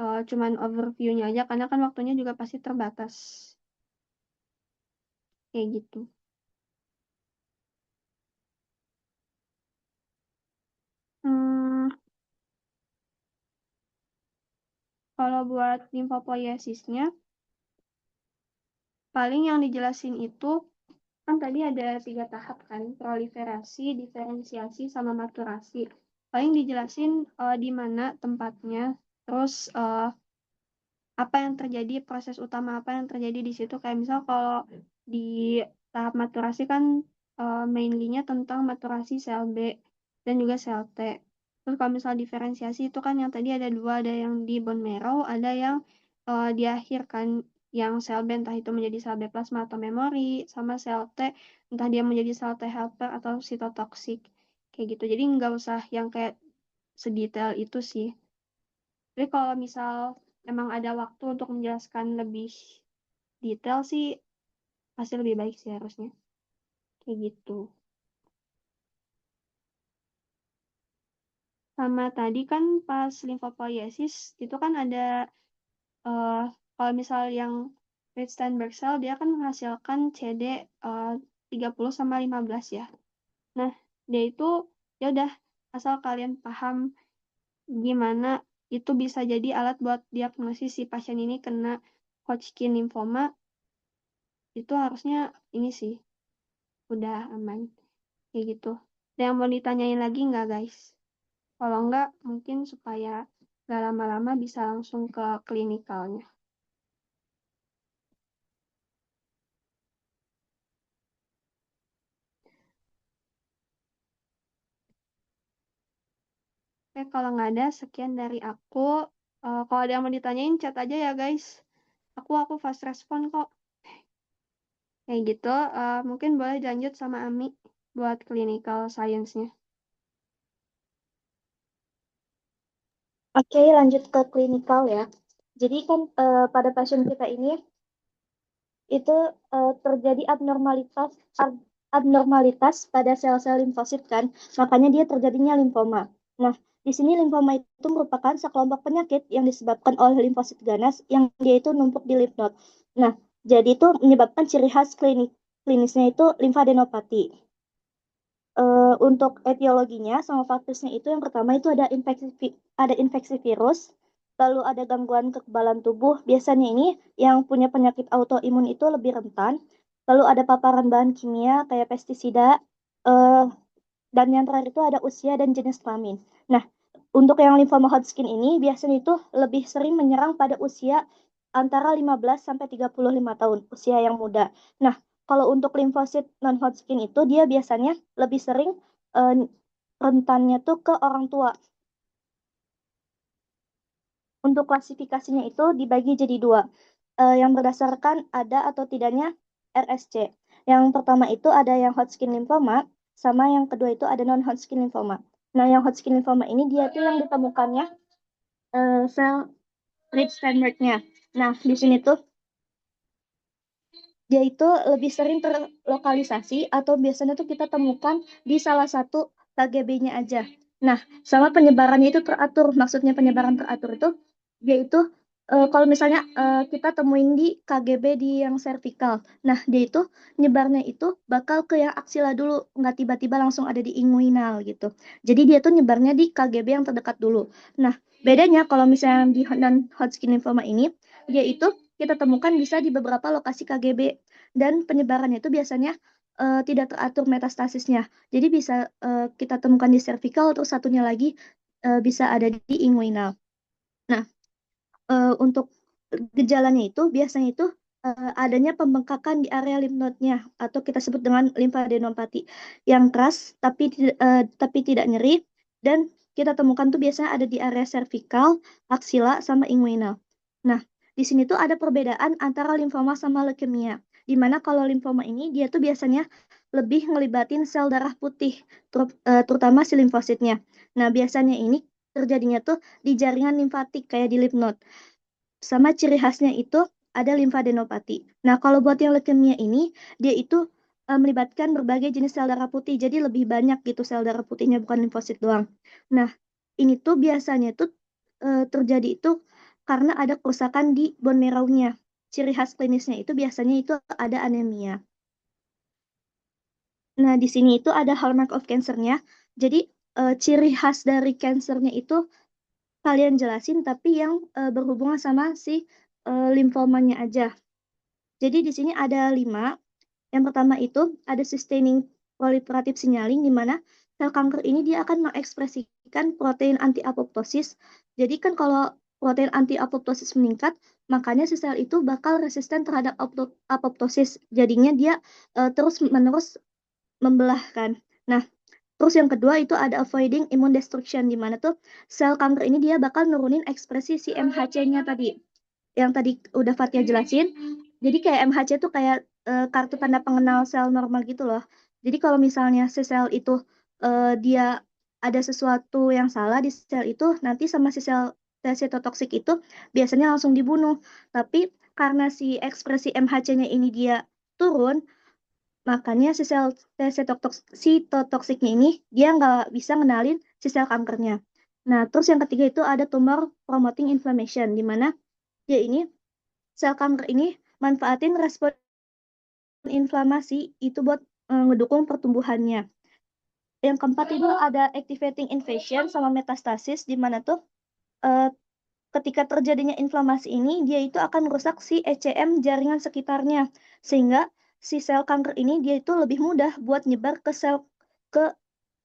cuman overview-nya aja karena kan waktunya juga pasti terbatas. Kayak gitu. Hmm, kalau buat limfopoiesisnya, paling yang dijelasin itu kan tadi ada 3 tahap kan, proliferasi, diferensiasi, sama maturasi. Paling dijelasin di mana tempatnya, terus apa yang terjadi, proses utama apa yang terjadi di situ. Kayak misal kalau di tahap maturasi kan mainly-nya tentang maturasi sel B dan juga sel T. Terus kalau misal diferensiasi itu kan yang tadi ada 2, ada yang di bone marrow, ada yang di akhir kan, yang sel B entah itu menjadi sel B plasma atau memori, sama sel T entah dia menjadi sel T helper atau sitotoksik. Kayak gitu. Jadi nggak usah yang kayak sedetail itu sih. Tapi kalau misal emang ada waktu untuk menjelaskan lebih detail sih, pasti lebih baik sih harusnya. Kayak gitu. Sama tadi kan pas limfopoiesis, itu kan ada, eh, kalau misal yang Red Steinberg cell, dia kan menghasilkan CD 30 sama 15 ya. Nah, dia itu, ya udah, asal kalian paham gimana itu bisa jadi alat buat diagnosis si pasien ini kena Hodgkin lymphoma, itu harusnya ini sih udah aman kayak gitu. Ada yang mau ditanyain lagi nggak guys? Kalau nggak mungkin supaya nggak lama-lama bisa langsung ke klinikalnya. Oke, kalau nggak ada sekian dari aku. Kalau ada yang mau ditanyain chat aja ya guys. Aku fast respon kok. Kayak gitu. Mungkin boleh lanjut sama Ami buat clinical science-nya. Oke, lanjut ke klinikal ya. Jadi kan pada pasien kita ini itu terjadi abnormalitas pada sel-sel limfosit kan, makanya dia terjadinya limfoma. Nah, di sini limfoma itu merupakan sekelompok penyakit yang disebabkan oleh limfosit ganas yang dia itu numpuk di lymph node. Nah, jadi itu menyebabkan ciri khas klinisnya itu limfadenopati. Untuk etiologinya sama faktornya itu yang pertama itu ada infeksi virus, lalu ada gangguan kekebalan tubuh. Biasanya ini yang punya penyakit autoimun itu lebih rentan. Lalu ada paparan bahan kimia kayak pestisida, eh, dan yang terakhir itu ada usia dan jenis kelamin. Nah, untuk yang lymphoma Hodgkin ini biasanya itu lebih sering menyerang pada usia antara 15 sampai 35 tahun, usia yang muda. Nah, kalau untuk limfosit non-Hodgkin itu dia biasanya lebih sering eh, rentannya tuh ke orang tua. Untuk klasifikasinya itu dibagi jadi 2, yang berdasarkan ada atau tidaknya RSC. Yang pertama itu ada yang Hodgkin lymphoma, sama yang kedua itu ada non-Hodgkin lymphoma. Nah, yang Hodgkin lymphoma ini dia tuh yang ditemukannya sel Rich Steinberg-nya. Nah, di sini tuh dia itu lebih sering terlokalisasi atau biasanya tuh kita temukan di salah satu KGB-nya aja. Nah, sama penyebarannya itu teratur. Maksudnya penyebaran teratur itu dia itu kalau misalnya kita temuin di KGB di yang servikal. Nah, dia itu nyebarnya itu bakal ke yang aksila dulu, nggak tiba-tiba langsung ada di inguinal gitu. Jadi dia tuh nyebarnya di KGB yang terdekat dulu. Nah, bedanya kalau misalnya di non-Hodgkin lymphoma ini, dia itu kita temukan bisa di beberapa lokasi KGB dan penyebarannya itu biasanya tidak teratur metastasisnya. Jadi bisa kita temukan di cervical, terus satunya lagi bisa ada di inguinal. Nah, untuk gejalanya itu biasanya itu adanya pembengkakan di area lymph node-nya atau kita sebut dengan limfadenopati yang keras tapi tidak nyeri, dan kita temukan tuh biasanya ada di area cervical, aksila sama inguinal. Nah, di sini tuh ada perbedaan antara limfoma sama leukemia. Di mana kalau limfoma ini dia tuh biasanya lebih ngelibatin sel darah putih, terutama si limfositnya. Nah, biasanya ini terjadinya tuh di jaringan limfatik kayak di lymph node. Sama ciri khasnya itu ada limfadenopati. Nah, kalau buat yang leukemia ini, dia itu melibatkan berbagai jenis sel darah putih. Jadi lebih banyak gitu sel darah putihnya, bukan limfosit doang. Nah, ini tuh biasanya tuh terjadi itu karena ada kerusakan di bone marrow-nya. Ciri khas klinisnya itu biasanya itu ada anemia. Nah, di sini itu ada hallmark of cancer-nya. Jadi, ciri khas dari cancer-nya itu kalian jelasin, tapi yang berhubungan sama si limfomanya aja. Jadi di sini ada 5. Yang pertama itu ada sustaining proliferative signaling, di mana sel kanker ini dia akan mengekspresikan protein anti-apoptosis. Jadi kan kalau protein anti-apoptosis meningkat, makanya si sel itu bakal resisten terhadap apoptosis. Jadinya dia terus-menerus membelah kan. Nah, terus yang kedua itu ada avoiding immune destruction, di mana tuh sel kanker ini dia bakal nurunin ekspresi si MHC-nya tadi. Yang tadi udah Fatia jelasin. Jadi kayak MHC tuh kayak kartu tanda pengenal sel normal gitu loh. Jadi kalau misalnya si sel itu dia ada sesuatu yang salah di sel itu, nanti sama si sel setotoksik itu biasanya langsung dibunuh. Tapi karena si ekspresi MHC-nya ini dia turun, makanya si sel sitotoksiknya ini dia nggak bisa ngenalin si sel kankernya. Nah, terus yang ketiga itu ada tumor promoting inflammation, di mana dia ini sel kanker ini manfaatin respon inflamasi itu buat ngedukung pertumbuhannya. Yang keempat itu ada activating invasion sama metastasis, di mana tuh ketika terjadinya inflamasi ini dia itu akan merusak si ECM jaringan sekitarnya, sehingga si sel kanker ini dia itu lebih mudah buat nyebar ke sel ke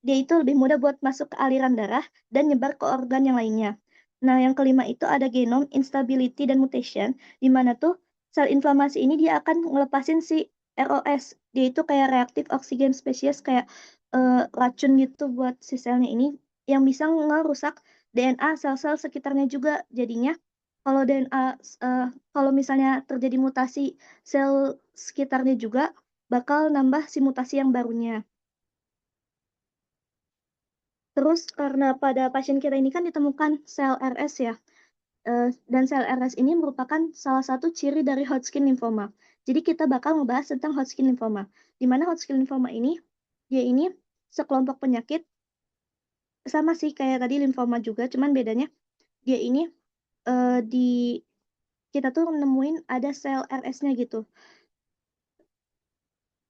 dia itu lebih mudah buat masuk ke aliran darah dan nyebar ke organ yang lainnya. Nah, yang kelima itu ada genome instability dan mutation, di mana tuh sel inflamasi ini dia akan ngelepasin si ROS. Dia itu kayak reactive oxygen species, kayak racun gitu buat si selnya ini, yang bisa ngerusak DNA sel-sel sekitarnya juga. Jadinya kalau DNA kalau misalnya terjadi mutasi sel sekitarnya juga bakal nambah si mutasi yang barunya. Terus karena pada pasien kita ini kan ditemukan sel RS ya, dan sel RS ini merupakan salah satu ciri dari Hodgkin lymphoma. Jadi kita bakal ngebahas tentang Hodgkin lymphoma. Di mana Hodgkin lymphoma ini, dia ini sekelompok penyakit sama sih kayak tadi limfoma juga, cuman bedanya dia ini di kita tuh nemuin ada sel RS-nya gitu.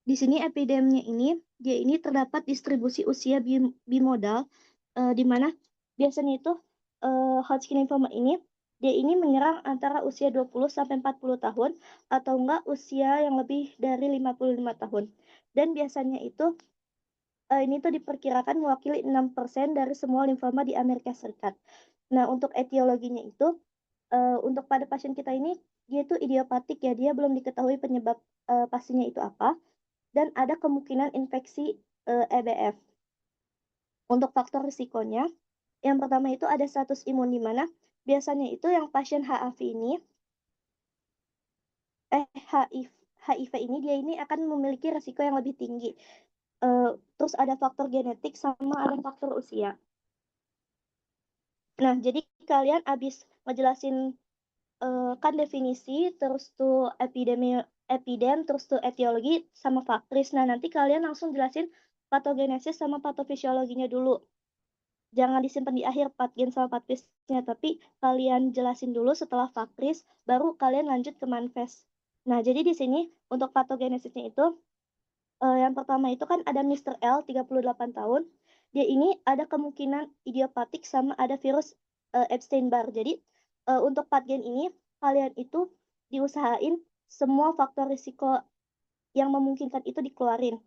Di sini epidemnya ini, dia ini terdapat distribusi usia bimodal, di mana biasanya itu Hodgkin lymphoma ini, dia ini menyerang antara usia 20 sampai 40 tahun atau enggak usia yang lebih dari 55 tahun. Dan biasanya itu ini tuh diperkirakan mewakili 6% dari semua limfoma di Amerika Serikat. Nah, untuk etiologinya itu, untuk pada pasien kita ini, dia itu idiopatik ya, dia belum diketahui penyebab pastinya itu apa, dan ada kemungkinan infeksi EBF. Untuk faktor risikonya, yang pertama itu ada status imun, di mana biasanya itu yang pasien HIV ini dia ini akan memiliki risiko yang lebih tinggi. Terus ada faktor genetik sama ada faktor usia. Nah, jadi kalian abis ngejelasin kan definisi, terus tuh epidem, terus tuh etiologi sama faktris. Nah, nanti kalian langsung jelasin patogenesis sama patofisiologinya dulu. Jangan disimpan di akhir patgen sama patfisnya, tapi kalian jelasin dulu setelah faktris, baru kalian lanjut ke manifest. Nah, jadi di sini untuk patogenesisnya itu, yang pertama itu kan ada Mr. L, 38 tahun. Dia ini ada kemungkinan idiopatik sama ada virus Epstein-Barr. Jadi, untuk patgen ini, kalian itu diusahain semua faktor risiko yang memungkinkan itu dikeluarin.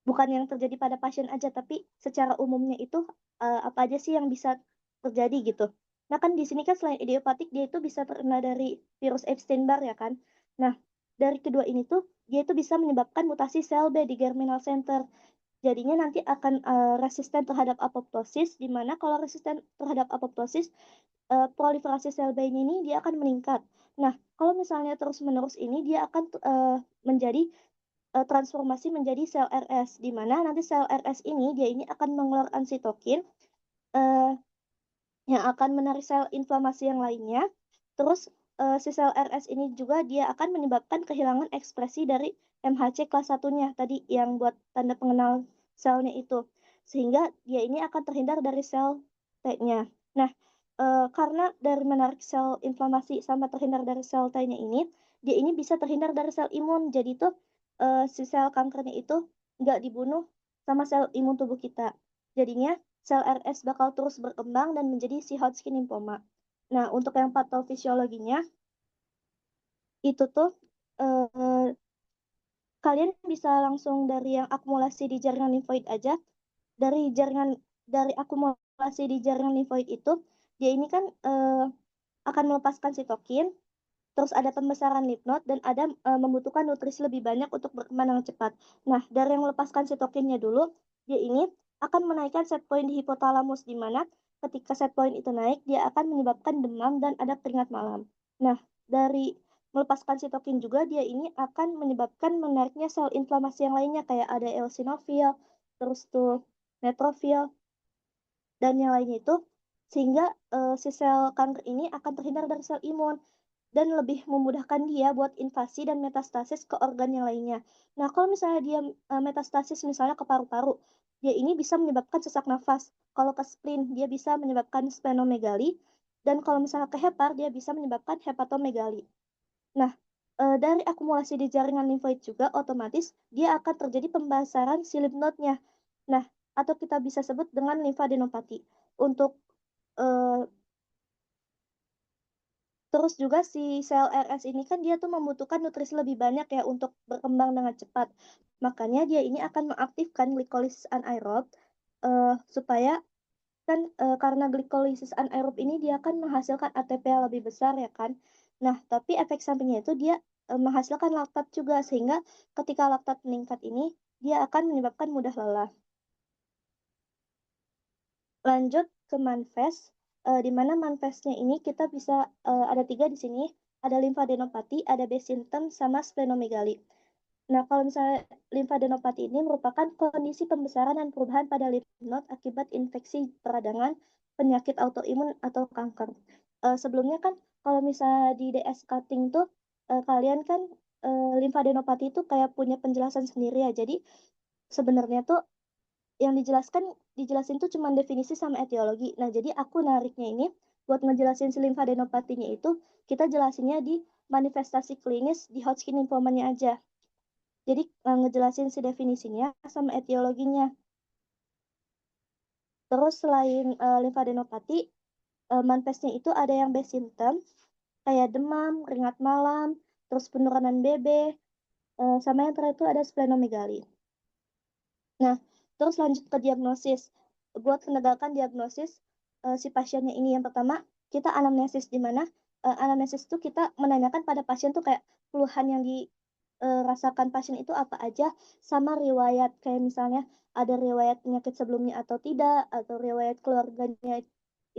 Bukan yang terjadi pada pasien aja, tapi secara umumnya itu apa aja sih yang bisa terjadi gitu. Nah, kan di sini kan selain idiopatik, dia itu bisa terkena dari virus Epstein-Barr ya kan. Nah, dari kedua ini tuh, dia itu bisa menyebabkan mutasi sel B di germinal center. Jadinya nanti akan resisten terhadap apoptosis, di mana kalau resisten terhadap apoptosis, proliferasi sel B ini dia akan meningkat. Nah, kalau misalnya terus-menerus ini, dia akan menjadi transformasi menjadi sel RS, di mana nanti sel RS ini dia ini akan mengeluarkan sitokin yang akan menarik sel inflamasi yang lainnya. Terus si sel RS ini juga dia akan menyebabkan kehilangan ekspresi dari MHC kelas 1-nya tadi yang buat tanda pengenal selnya itu. Sehingga dia ini akan terhindar dari sel T-nya. Nah, Karena dari menarik sel inflamasi sama terhindar dari sel T-nya ini, dia ini bisa terhindar dari sel imun. Jadi tuh si sel kankernya itu nggak dibunuh sama sel imun tubuh kita. Jadinya sel RS bakal terus berkembang dan menjadi si Hodgkin lymphoma. Nah, untuk yang patofisiologinya itu tuh eh, kalian bisa langsung dari yang akumulasi di jaringan limfoid aja. Dari akumulasi di jaringan limfoid itu, dia ini kan akan melepaskan sitokin, terus ada pembesaran lymph node dan ada membutuhkan nutrisi lebih banyak untuk berkembang dengan cepat. Nah, dari yang melepaskan sitokinnya dulu, dia ini akan menaikkan set point di hipotalamus di mana ketika set point itu naik, dia akan menyebabkan demam dan ada keringat malam. Nah, dari melepaskan sitokin juga dia ini akan menyebabkan menariknya sel inflamasi yang lainnya kayak ada eosinofil, terus tuh neutrofil dan yang lainnya itu sehingga si sel kanker ini akan terhindar dari sel imun dan lebih memudahkan dia buat invasi dan metastasis ke organ yang lainnya. Nah, kalau misalnya dia metastasis misalnya ke paru-paru, dia ini bisa menyebabkan sesak nafas. Kalau ke spleen, dia bisa menyebabkan splenomegali. Dan kalau misalnya ke hepar, dia bisa menyebabkan hepatomegali. Nah, dari akumulasi di jaringan limfoid juga otomatis dia akan terjadi pembesaran si lymph node-nya. Nah, atau kita bisa sebut dengan limfadenopati. Untuk eh, Terus juga si sel RS ini kan dia tuh membutuhkan nutrisi lebih banyak ya untuk berkembang dengan cepat. Makanya dia ini akan mengaktifkan glikolisis anaerob supaya kan karena glikolisis anaerob ini dia akan menghasilkan ATP yang lebih besar ya kan. Nah, tapi efek sampingnya itu dia menghasilkan laktat juga sehingga ketika laktat meningkat ini dia akan menyebabkan mudah lelah. Lanjut ke manifest, di mana manifestnya ini kita bisa ada 3 di sini, ada limfadenopati, ada B symptom, sama splenomegali. Nah, kalau misalnya limfadenopati ini merupakan kondisi pembesaran dan perubahan pada lymph node akibat infeksi peradangan, penyakit autoimun atau kanker. Sebelumnya kan kalau misalnya di DS cutting tuh kalian kan limfadenopati itu kayak punya penjelasan sendiri ya. Jadi sebenarnya tuh yang dijelasin tuh cuma definisi sama etiologi. Nah, jadi aku nariknya ini buat ngejelasin si limfadenopatinya itu kita jelasinnya di manifestasi klinis di Hodgkin lymphoma-nya aja. Jadi ngejelasin si definisinya sama etiologinya. Terus selain limfadenopati, manifestnya itu ada yang base symptom kayak demam, keringat malam, terus penurunan BB, sama yang terakhir itu ada splenomegali. Nah, terus lanjut ke diagnosis. Buat penegakan diagnosis si pasiennya ini yang pertama, kita anamnesis di mana anamnesis itu kita menanyakan pada pasien tuh kayak keluhan yang dirasakan pasien itu apa aja sama riwayat kayak misalnya ada riwayat penyakit sebelumnya atau tidak atau riwayat keluarganya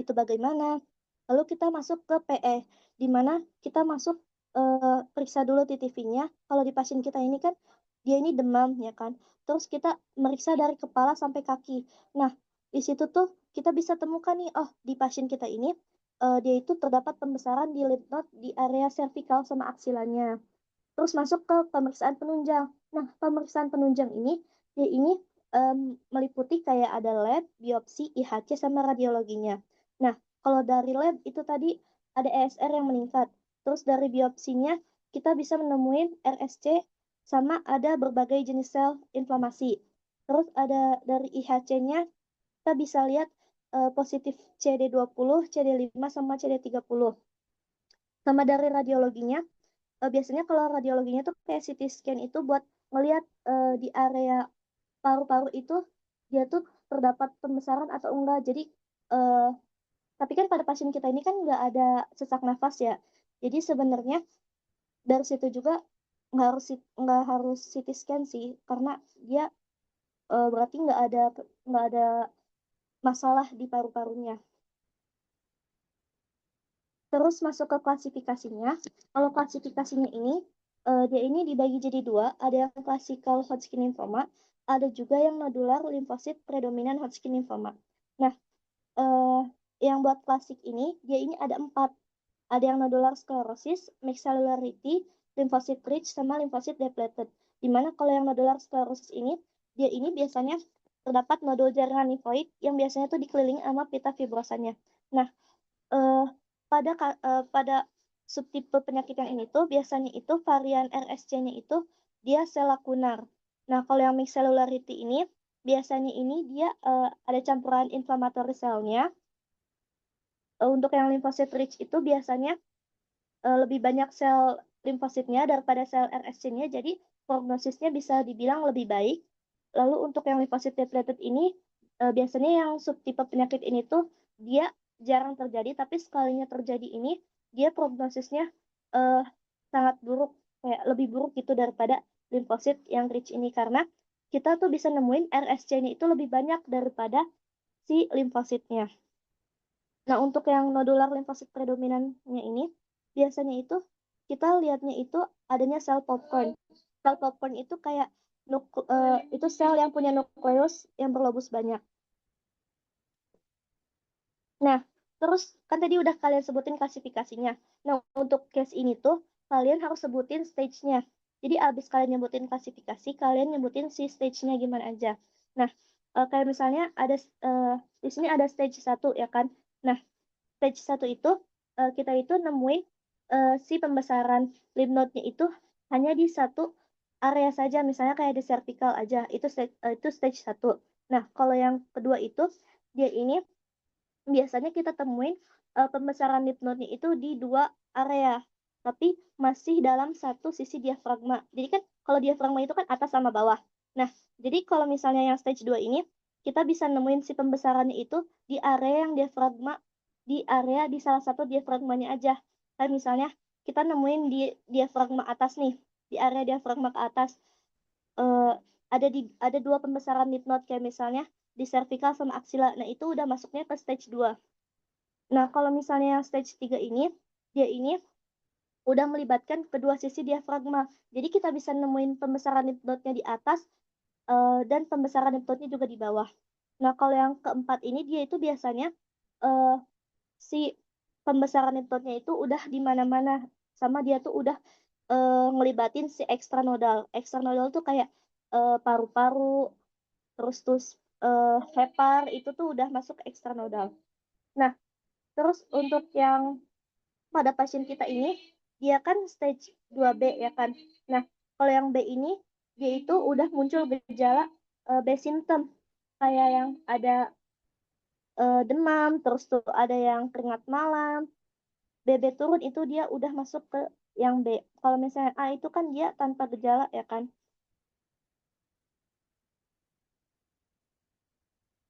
itu bagaimana. Lalu kita masuk ke PE di mana kita masuk periksa dulu TTV-nya. Kalau di pasien kita ini kan dia ini demam ya kan. Terus kita meriksa dari kepala sampai kaki. Nah, di situ tuh kita bisa temukan nih, oh di pasien kita ini dia itu terdapat pembesaran di lymph node di area servikal sama aksilanya. Terus masuk ke pemeriksaan penunjang. Nah, pemeriksaan penunjang ini dia ini meliputi kayak ada lab, biopsi, IHC sama radiologinya. Nah, kalau dari lab itu tadi ada ESR yang meningkat. Terus dari biopsinya kita bisa menemuin RSC sama ada berbagai jenis sel inflamasi. Terus ada dari IHC-nya kita bisa lihat positif CD20, CD5 sama CD30. Sama dari radiologinya, biasanya kalau radiologinya tuh kayak CT scan itu buat melihat di area paru-paru itu dia tuh terdapat pembesaran atau enggak. Jadi eh, tapi kan pada pasien kita ini kan nggak ada sesak nafas ya. Jadi sebenarnya dari situ juga nggak harus CT scan sih, karena dia berarti nggak ada masalah di paru-parunya. Terus masuk ke klasifikasinya. Kalau klasifikasinya ini, dia ini dibagi jadi dua. Ada yang classical Hodgkin lymphoma, ada juga yang nodular limfosit predominan Hodgkin lymphoma. Nah, eh, yang buat klasik ini, dia ini ada 4. Ada yang nodular sclerosis, mixed cellularity, lymphocyte rich, sama lymphocyte depleted. Dimana kalau yang nodular sclerosis ini, dia ini biasanya terdapat nodul jaringan limfoid yang biasanya tuh dikelilingi sama pita fibrosanya. Nah, eh, pada subtipe penyakit yang ini tuh biasanya itu varian RSC-nya itu dia sel lakunar. Nah, kalau yang mixed cellularity ini biasanya ini dia ada campuran inflammatory selnya. Untuk yang lymphocyte rich itu biasanya lebih banyak sel limfositnya daripada sel RSC-nya, jadi prognosisnya bisa dibilang lebih baik. Lalu untuk yang limfosit depleted ini, biasanya yang subtipe penyakit ini tuh dia jarang terjadi, tapi sekalinya terjadi ini, dia prognosisnya eh, sangat buruk, kayak lebih buruk gitu daripada limfosit yang rich ini, karena kita tuh bisa nemuin RSC-nya itu lebih banyak daripada si limfositnya. Nah, untuk yang nodular limfosit predominannya ini, biasanya itu kita lihatnya itu adanya sel popcorn. Sel popcorn itu kayak itu sel yang punya nukleus yang berlobus banyak. Nah, terus kan tadi udah kalian sebutin klasifikasinya. Nah, untuk case ini tuh kalian harus sebutin stage-nya. Jadi abis kalian nyebutin klasifikasi, kalian nyebutin si stage-nya gimana aja. Nah, kayak misalnya ada di sini ada stage 1 ya kan. Nah, stage 1 itu kita itu nemuin si pembesaran lymph node-nya itu hanya di satu area saja, misalnya kayak di cervical aja. Itu stage 1. Nah, kalau yang kedua itu dia ini biasanya kita temuin pembesaran lymph node-nya itu di dua area, tapi masih dalam satu sisi diafragma. Jadi kan kalau diafragma itu kan atas sama bawah. Nah, jadi kalau misalnya yang stage 2 ini, kita bisa nemuin si pembesarannya itu di area yang diafragma, di area di salah satu diafragmanya aja. Kayak misalnya kita nemuin di diafragma atas nih, di area diafragma ke atas eh, ada dua pembesaran lymph node kayak misalnya di cervical sama axilla. Nah, itu udah masuknya ke stage 2. Nah, kalau misalnya yang stage 3 ini, dia ini udah melibatkan kedua sisi diafragma. Jadi kita bisa nemuin pembesaran lymph node-nya di atas dan pembesaran lymph node-nya juga di bawah. Nah, kalau yang keempat ini dia itu biasanya eh, si pembesaran lymph node-nya itu udah di mana-mana, sama dia tuh udah ngelibatin si ekstranodal. Ekstranodal tuh kayak paru-paru, terus hepar itu tuh udah masuk ke ekstranodal. Nah, terus untuk yang pada pasien kita ini, dia kan stage 2B ya kan. Nah, kalau yang B ini, dia itu udah muncul gejala B symptom. Kayak yang ada demam, terus tuh ada yang keringat malam, BB turun itu dia udah masuk ke yang B. Kalau misalnya A itu kan dia tanpa gejala ya kan.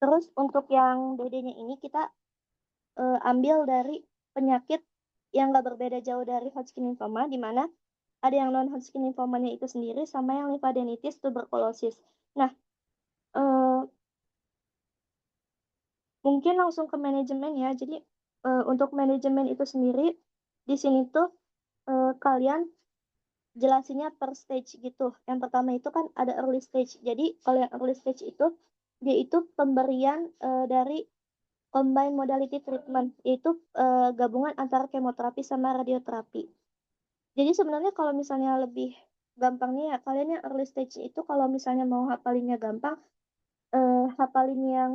Terus untuk yang BD-nya ini kita ambil dari penyakit yang gak berbeda jauh dari Hodgkin lymphoma, di mana ada yang non-Hodgkin lymphomanya itu sendiri sama yang lymphadenitis tuberkulosis. Nah, eh, mungkin langsung ke manajemen ya. Jadi untuk manajemen itu sendiri di sini tuh kalian jelasinnya per stage gitu. Yang pertama itu kan ada early stage. Jadi kalau yang early stage itu dia itu pemberian dari combined modality treatment, yaitu gabungan antara kemoterapi sama radioterapi. Jadi sebenarnya kalau misalnya lebih gampang nih ya, kalian yang early stage itu kalau misalnya mau hafalinnya gampang, hafalin yang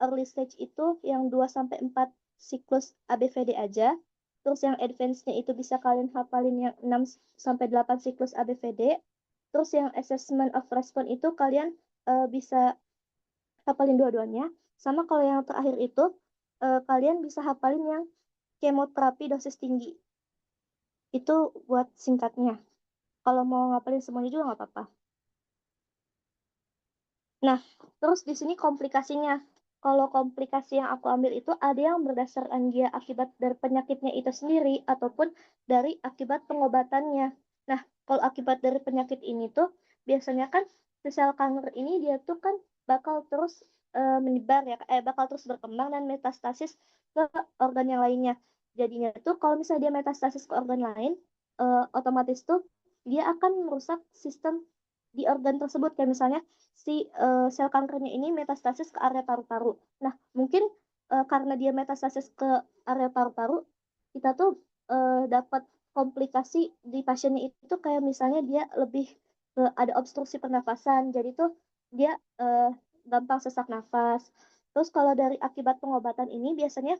early stage itu yang 2 sampai 4 siklus ABVD aja. Terus yang advance-nya itu bisa kalian hafalin yang 6 sampai 8 siklus ABVD. Terus yang assessment of response itu kalian bisa hafalin dua-duanya. Sama kalau yang terakhir itu kalian bisa hafalin yang kemoterapi dosis tinggi. Itu buat singkatnya. Kalau mau ngapalin semuanya juga nggak apa-apa. Nah, terus di sini komplikasinya. Kalau komplikasi yang aku ambil itu ada yang berdasarkan dia akibat dari penyakitnya itu sendiri ataupun dari akibat pengobatannya. Nah, kalau akibat dari penyakit ini tuh biasanya kan sel kanker ini dia tuh kan bakal terus menyebar ya, bakal terus berkembang dan metastasis ke organ yang lainnya. Jadinya tuh kalau misalnya dia metastasis ke organ lain, otomatis tuh dia akan merusak sistem di organ tersebut, kayak misalnya si sel kankernya ini metastasis ke area paru-paru. Nah, mungkin karena dia metastasis ke area paru-paru, kita tuh dapat komplikasi di pasiennya itu kayak misalnya dia lebih ada obstruksi pernafasan. Jadi tuh dia gampang sesak nafas. Terus kalau dari akibat pengobatan ini biasanya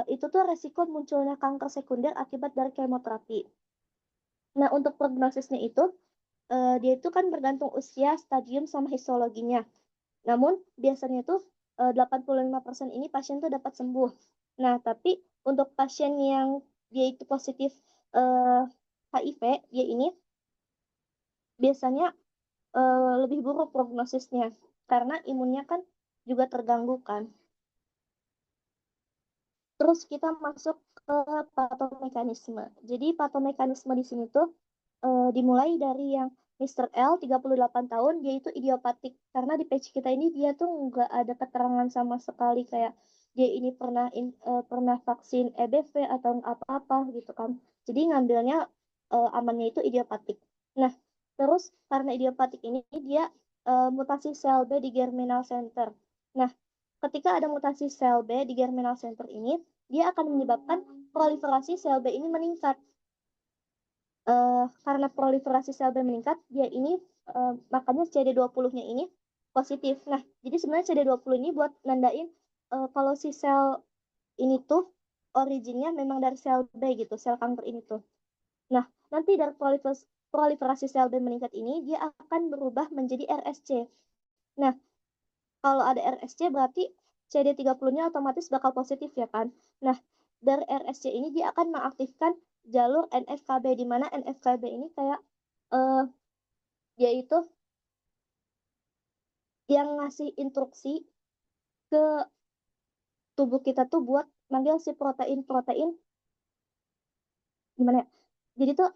itu tuh resiko munculnya kanker sekunder akibat dari kemoterapi. Nah, untuk prognosisnya itu, dia itu kan bergantung usia, stadium, sama histologinya. Namun, biasanya tuh 85% ini pasien tuh dapat sembuh. Nah, tapi untuk pasien yang dia itu positif HIV, dia ini biasanya lebih buruk prognosisnya karena imunnya kan juga terganggu kan. Terus kita masuk ke patomekanisme. Jadi patomekanisme di sini tuh dimulai dari yang Mr. L 38 tahun, dia itu idiopatik karena di page kita ini dia tuh nggak ada keterangan sama sekali kayak dia ini pernah vaksin EBV atau apa-apa gitu kan. Jadi ngambilnya amannya itu idiopatik. Nah, terus karena idiopatik ini dia mutasi sel B di germinal center. Nah, ketika ada mutasi sel B di germinal center ini, dia akan menyebabkan proliferasi sel B ini meningkat. Karena proliferasi sel B meningkat, dia ini makanya CD20-nya ini positif. Nah, jadi sebenarnya CD20 ini buat nandain kalau si sel ini tuh originnya memang dari sel B gitu, sel kanker ini tuh. Nah, nanti dari proliferasi sel B meningkat ini, dia akan berubah menjadi RSC. Nah, kalau ada RSC berarti CD30-nya otomatis bakal positif ya kan. Nah, dari RSC ini dia akan mengaktifkan jalur NFKB di mana NFKB ini kayak eh yaitu yang ngasih instruksi ke tubuh kita tuh buat manggil si protein-protein gimana ya. Jadi tuh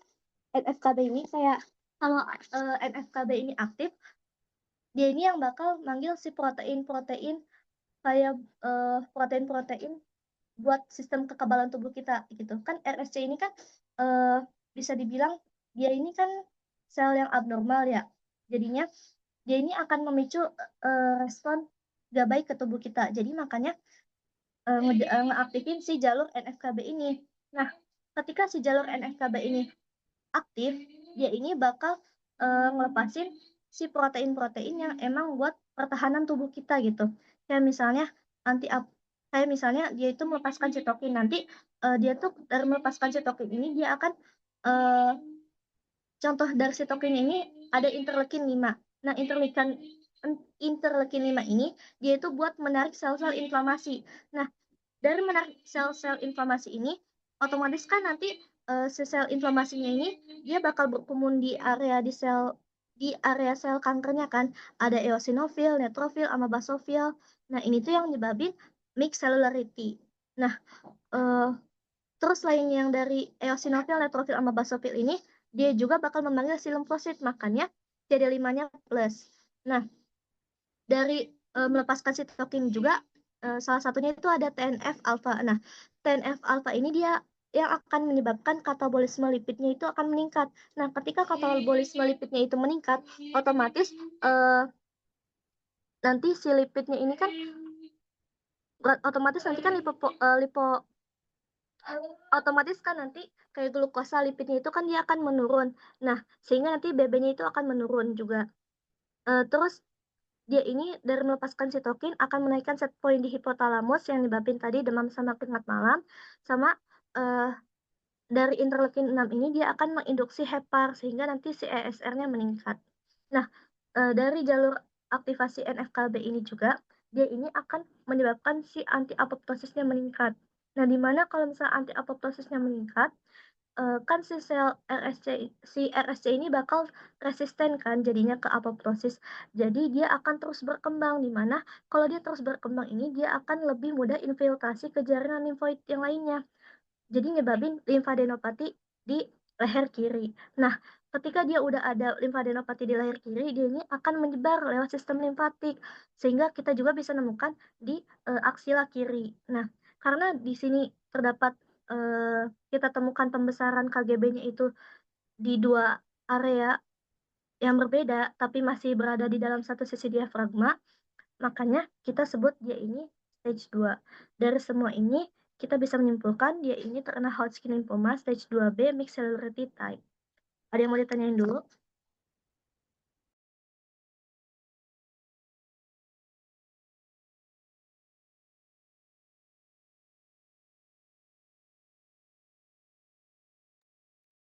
NFKB ini kayak kalau NFKB ini aktif, dia ini yang bakal manggil si protein-protein kayak protein-protein buat sistem kekebalan tubuh kita gitu kan. RSC ini kan eh, bisa dibilang dia ini kan sel yang abnormal ya, jadinya dia ini akan memicu respon gak baik ke tubuh kita, jadi makanya ngeaktifin si jalur NFKB ini. Nah, ketika si jalur NFKB ini aktif, dia ini bakal ngelepasin si protein-protein yang emang buat pertahanan tubuh kita gitu. Kayak misalnya anti kayak misalnya dia itu melepaskan sitokin. Nanti dia tuh dari melepaskan sitokin ini dia akan eh, contoh dari sitokin ini ada interleukin 5. Nah, interleukin 5 ini dia itu buat menarik sel-sel inflamasi. Nah, dari menarik sel-sel inflamasi ini, otomatis kan nanti sel inflamasinya ini dia bakal berkumpul di area sel kankernya kan. Ada eosinofil, neutrofil, sama basofil. Nah, ini tuh yang nyebabin mixed cellularity. Nah, eh, terus lain yang dari eosinofil, neutrofil, sama basofil ini, dia juga bakal memanggil si limfosit, makanya CD5-nya plus. Nah, dari melepaskan sitokin juga salah satunya itu ada TNF alfa. Nah, TNF alfa ini dia yang akan menyebabkan katabolisme lipidnya itu akan meningkat. Nah, ketika katabolisme lipidnya itu meningkat, otomatis nanti si lipidnya ini kan otomatis nanti kan otomatis kan nanti kayak glukosa lipidnya itu kan dia akan menurun. Nah, sehingga nanti BB-nya itu akan menurun juga. Terus dia ini dari melepaskan sitokin akan menaikkan set point di hipotalamus yang nyebabin tadi demam sama keringat malam, sama eh, dari interleukin 6 ini dia akan menginduksi hepar sehingga nanti si ESR-nya meningkat. Nah, dari jalur aktivasi NFKB ini juga dia ini akan menyebabkan si anti apoptosisnya meningkat. Nah, di mana kalau misalnya anti apoptosisnya meningkat, kan si RSC ini bakal resisten kan jadinya ke apoptosis. Jadi dia akan terus berkembang, di mana kalau dia terus berkembang ini dia akan lebih mudah infiltrasi ke jaringan limfoid yang lainnya. Jadi nyebabin limfadenopati di leher kiri. Nah, ketika dia udah ada limfadenopati di leher kiri, dia ini akan menyebar lewat sistem limfatik sehingga kita juga bisa nemukan di aksila kiri. Nah, karena di sini terdapat eh, kita temukan pembesaran KGB-nya itu di dua area yang berbeda tapi masih berada di dalam satu sisi diafragma, makanya kita sebut dia ini stage 2. Dari semua ini, kita bisa menyimpulkan dia ini terkena Hodgkin lymphoma stage 2B mixed cellularity type. Ada yang mau ditanyain dulu?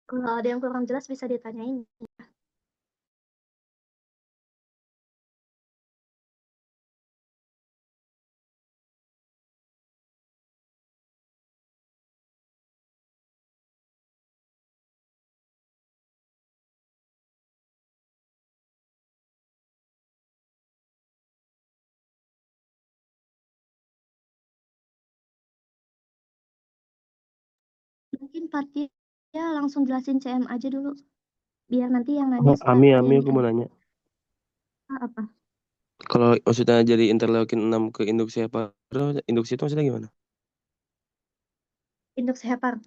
Kalau ada yang kurang jelas bisa ditanyain. Mungkin Fatia langsung jelasin CM aja dulu. Biar nanti yang nanya Oh, sekalian Ami, aku yang mau nanya. apa? Kalau maksudnya jadi interleukin 6 ke induksi apa? Induksi itu maksudnya gimana? Induksi Hepar.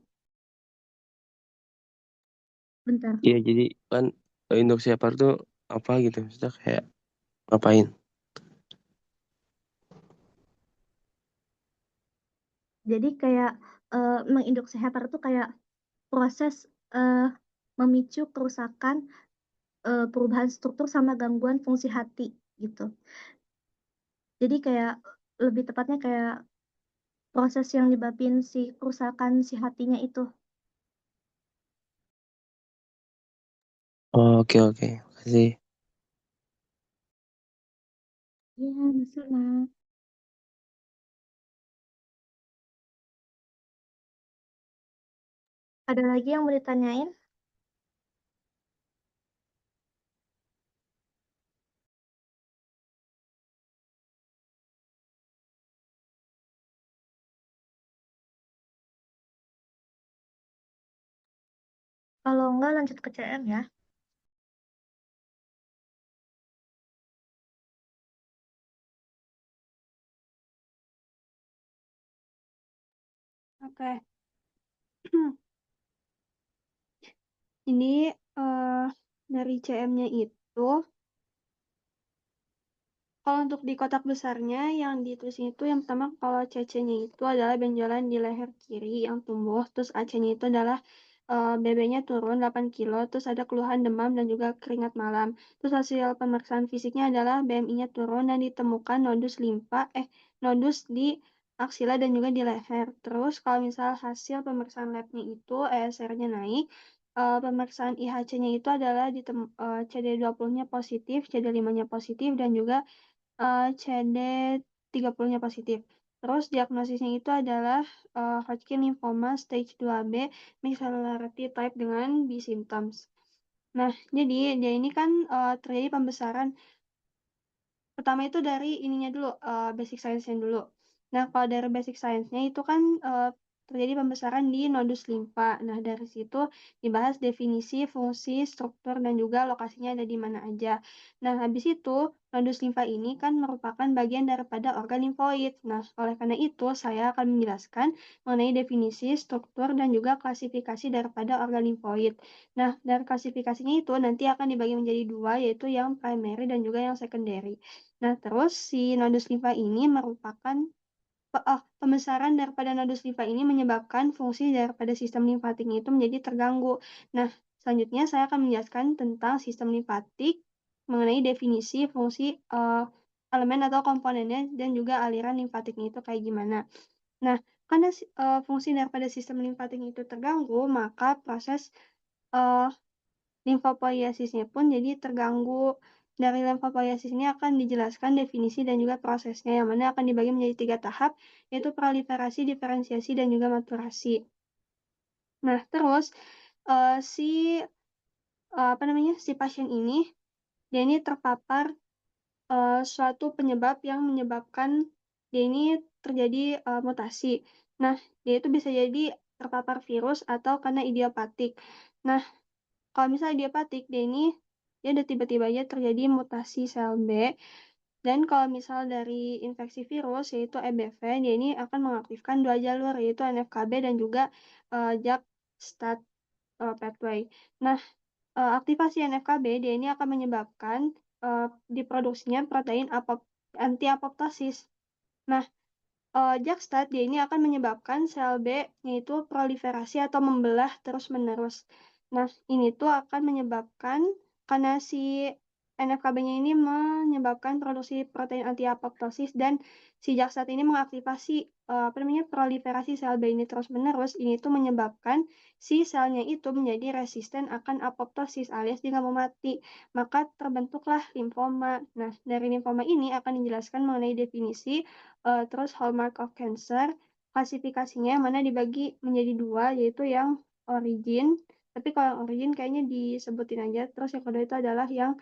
Bentar. Iya, jadi kan induksi apa tuh apa gitu? Maksudnya kayak ngapain? Jadi kayak menginduksi Hepar itu kayak proses eh, memicu kerusakan, perubahan struktur sama gangguan fungsi hati gitu. Jadi kayak lebih tepatnya kayak proses yang nyebabin si kerusakan si hatinya itu. Oh, oke. Makasih. Iya, masalah. Ada lagi yang mau ditanyain? Kalau enggak lanjut ke CM ya. Oke. Ini dari CM-nya itu, kalau untuk di kotak besarnya yang ditulis itu yang pertama kalau CC-nya itu adalah benjolan di leher kiri yang tumbuh, terus AC-nya itu adalah BB-nya turun 8 kilo, terus ada keluhan demam dan juga keringat malam. Terus hasil pemeriksaan fisiknya adalah BMI-nya turun dan ditemukan nodus di aksila dan juga di leher. Terus kalau misal hasil pemeriksaan lab-nya itu ESR-nya naik, pemeriksaan IHC-nya itu adalah CD20-nya positif, CD5-nya positif dan juga CD30-nya positif. Terus diagnosisnya itu adalah Hodgkin lymphoma stage 2B mixed celularity type dengan B symptoms. Nah, jadi dia ini kan terjadi pembesaran. Pertama itu dari ininya dulu, basic science-nya dulu. Nah, kalau dari basic science-nya itu kan terjadi pembesaran di nodus limfa. Nah, dari situ dibahas definisi, fungsi, struktur, dan juga lokasinya ada di mana aja. Nah, habis itu nodus limfa ini kan merupakan bagian daripada organ limfoid. Nah, oleh karena itu saya akan menjelaskan mengenai definisi, struktur, dan juga klasifikasi daripada organ limfoid. Nah, dari klasifikasinya itu nanti akan dibagi menjadi dua, yaitu yang primary dan juga yang secondary. Nah, terus si nodus limfa ini merupakan pembesaran daripada nodus limfa ini menyebabkan fungsi daripada sistem limfatiknya itu menjadi terganggu. Nah, selanjutnya saya akan menjelaskan tentang sistem limfatik mengenai definisi, fungsi, elemen atau komponennya dan juga aliran limfatiknya itu kayak gimana. Nah, karena fungsi daripada sistem limfatiknya itu terganggu, maka proses uh, limfopoiesisnya pun jadi terganggu. Dari limfopoiesis ini akan dijelaskan definisi dan juga prosesnya, yang mana akan dibagi menjadi 3 tahap, yaitu proliferasi, diferensiasi, dan juga maturasi. Nah, terus si pasien ini, dia ini terpapar suatu penyebab yang menyebabkan dia ini terjadi mutasi. Nah, dia itu bisa jadi terpapar virus atau karena idiopatik. Nah, kalau misalnya idiopatik, dia udah tiba-tiba aja terjadi mutasi sel B. Dan kalau misal dari infeksi virus, yaitu EBV, dia ini akan mengaktifkan dua jalur, yaitu NFKB dan juga JAK-STAT pathway. Nah, aktivasi NFKB, dia ini akan menyebabkan diproduksinya protein anti-apoptosis. Nah, JAK-STAT dia ini akan menyebabkan sel B yaitu proliferasi atau membelah terus-menerus. Nah, ini tuh akan menyebabkan karena si NFKB-nya ini menyebabkan produksi protein anti-apoptosis dan si zat ini mengaktifasi proliferasi sel B ini terus-menerus. Ini tuh menyebabkan si selnya itu menjadi resisten akan apoptosis alias dia nggak mau mati. Maka terbentuklah limfoma. Nah, dari limfoma ini akan dijelaskan mengenai definisi terus hallmark of cancer. Klasifikasinya mana dibagi menjadi dua, yaitu yang origin. Tapi kalau yang origin kayaknya disebutin aja. Terus yang kedua itu adalah yang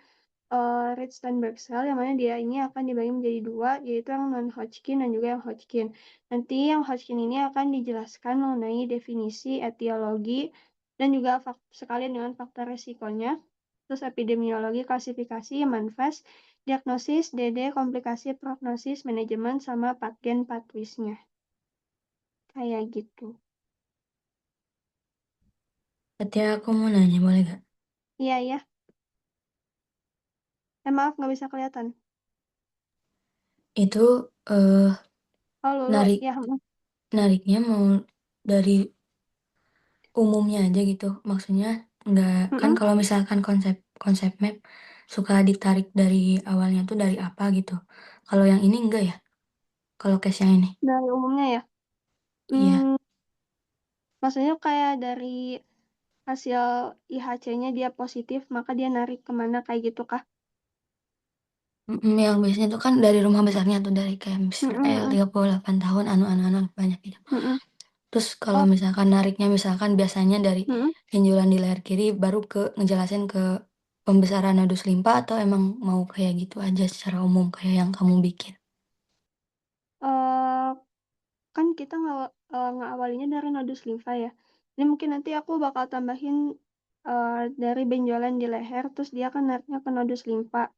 Rich-Steinberg cell, yang mana dia ini akan dibagi menjadi dua, yaitu yang non-Hodgkin dan juga yang Hodgkin. Nanti yang Hodgkin ini akan dijelaskan mengenai definisi, etiologi, dan juga sekalian dengan faktor resikonya. Terus epidemiologi, klasifikasi, manifest, diagnosis, DD, komplikasi, prognosis, manajemen, sama patgen patwisnya. Kayak gitu. Berarti aku mau nanya, boleh gak? Iya, ya. Maaf, nggak bisa kelihatan. Itu eh Oh, Lulu. narik Ya, nariknya mau dari umumnya aja gitu. Maksudnya nggak kan mm-mm. kalau misalkan konsep konsep map suka ditarik dari awalnya tuh dari apa gitu. Kalau yang ini enggak ya? Kalau case yang ini. Dari umumnya ya. Iya. Hmm, maksudnya kayak dari hasil IHC-nya dia positif, maka dia narik kemana kayak gitu kah? Yang biasanya tuh kan dari rumah besarnya tuh dari kayak Mm, Mr. mm, L mm, 38 tahun anu banyak gitu. mm, mm. Terus kalau Oh, misalkan nariknya misalkan biasanya dari mm. benjolan di leher kiri baru ke ngejelasin ke pembesaran nodus limpa atau emang mau kayak gitu aja secara umum kayak yang kamu bikin. Eh, kan kita ngawalinya dari nodus limfa ya. Ini mungkin nanti aku bakal tambahin dari benjolan di leher, terus dia kan nariknya ke nodus limfa,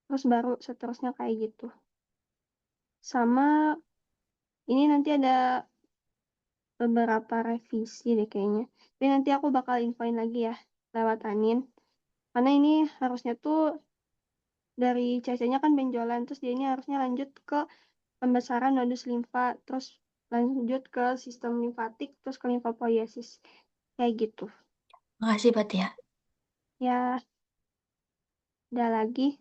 terus baru seterusnya kayak gitu. Sama ini nanti ada beberapa revisi deh kayaknya. Tapi nanti aku bakal infoin lagi ya lewat Anin. Karena ini harusnya tuh dari CC-nya kan benjolan, terus dia ini harusnya lanjut ke pembesaran nodus limfa, terus lanjut ke sistem limfatik, terus ke limfopoiesis. Kayak gitu. Makasih Pat ya. Ya, ada lagi.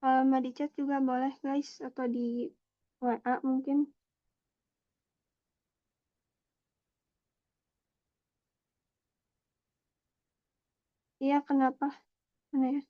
Kalau mau di chat juga boleh guys, atau di WA mungkin. Iya, kenapa? Mana ya?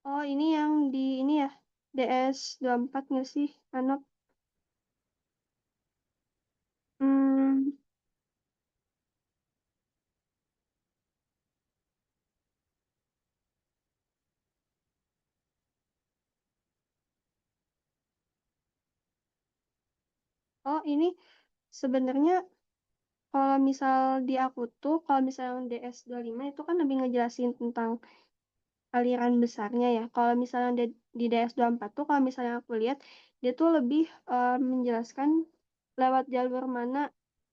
Oh, ini yang di ini ya. DS24 nggak sih, anak? Hmm, oh, ini sebenarnya kalau misal di aku tuh, kalau misal yang DS25 itu kan lebih ngejelasin tentang aliran besarnya ya. Kalau misalnya di DS24 tuh, kalau misalnya aku lihat, dia tuh lebih menjelaskan lewat jalur mana,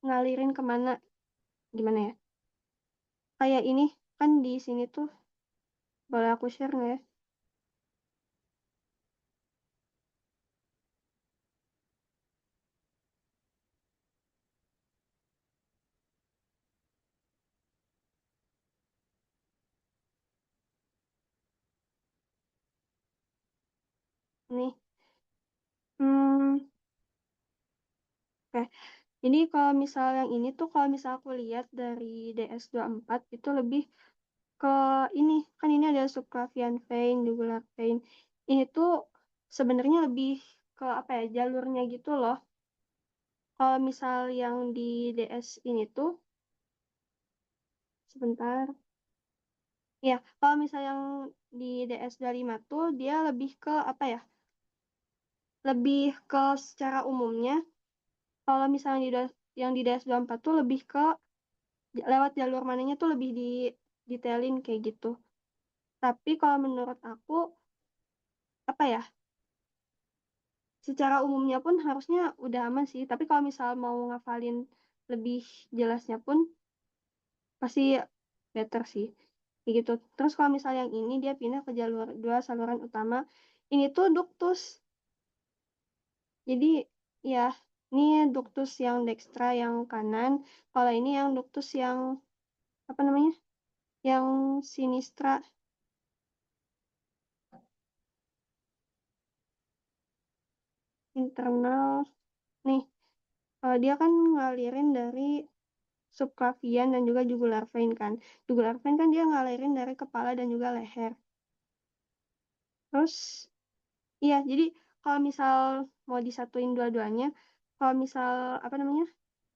ngalirin kemana, gimana ya. Kayak ini, kan di sini tuh, boleh aku share nggak ya? Nih, hmm, oke. Ini kalau misal yang ini tuh, kalau misal aku lihat dari DS24, itu lebih ke ini, kan ini ada subclavian vein, jugular vein. Ini tuh sebenarnya lebih ke apa ya, jalurnya gitu loh. Kalau misal yang di DS ini tuh, sebentar. Ya, kalau misal yang di DS25 tuh, dia lebih ke apa ya, lebih ke secara umumnya. Kalau misalnya yang di DS24 tuh lebih ke lewat jalur mananya tuh lebih detailin kayak gitu. Tapi kalau menurut aku apa ya? Secara umumnya pun harusnya udah aman sih. Tapi kalau misal mau ngafalin lebih jelasnya pun pasti better sih. Kayak gitu. Terus kalau misal yang ini dia pindah ke jalur dua saluran utama. Ini tuh ductus. Jadi ya ini ductus yang dextra yang kanan. Kalau ini yang ductus yang apa namanya? Yang sinistra. Internal. Nih, dia kan ngalirin dari subclavian dan juga jugular vein kan. Jugular vein kan dia ngalirin dari kepala dan juga leher. Terus, iya, jadi kalau misal mau disatuin dua-duanya, kalau misal apa namanya,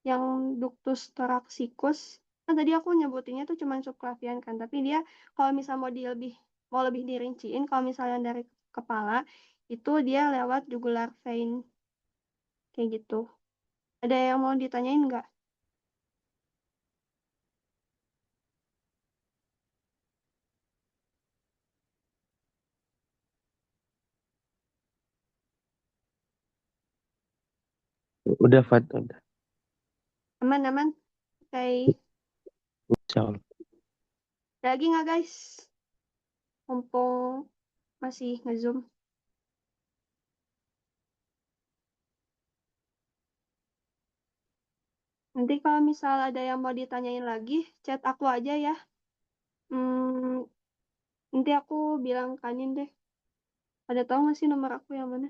yang ductus thoraxicus, kan tadi aku nyebutinnya tuh cuma subclavian kan, tapi dia kalau misal mau lebih dirinciin, kalau misalnya dari kepala itu dia lewat jugular vein kayak gitu. Ada yang mau ditanyain nggak? Udah Fat, udah. Aman-aman? Kayak Insya Allah. ada lagi nggak guys? Mumpung masih nge-zoom. Nanti kalau misal ada yang mau ditanyain lagi, chat aku aja ya. Hmm, nanti aku bilang Kanin deh. Ada tahu nggak sih nomor aku yang mana?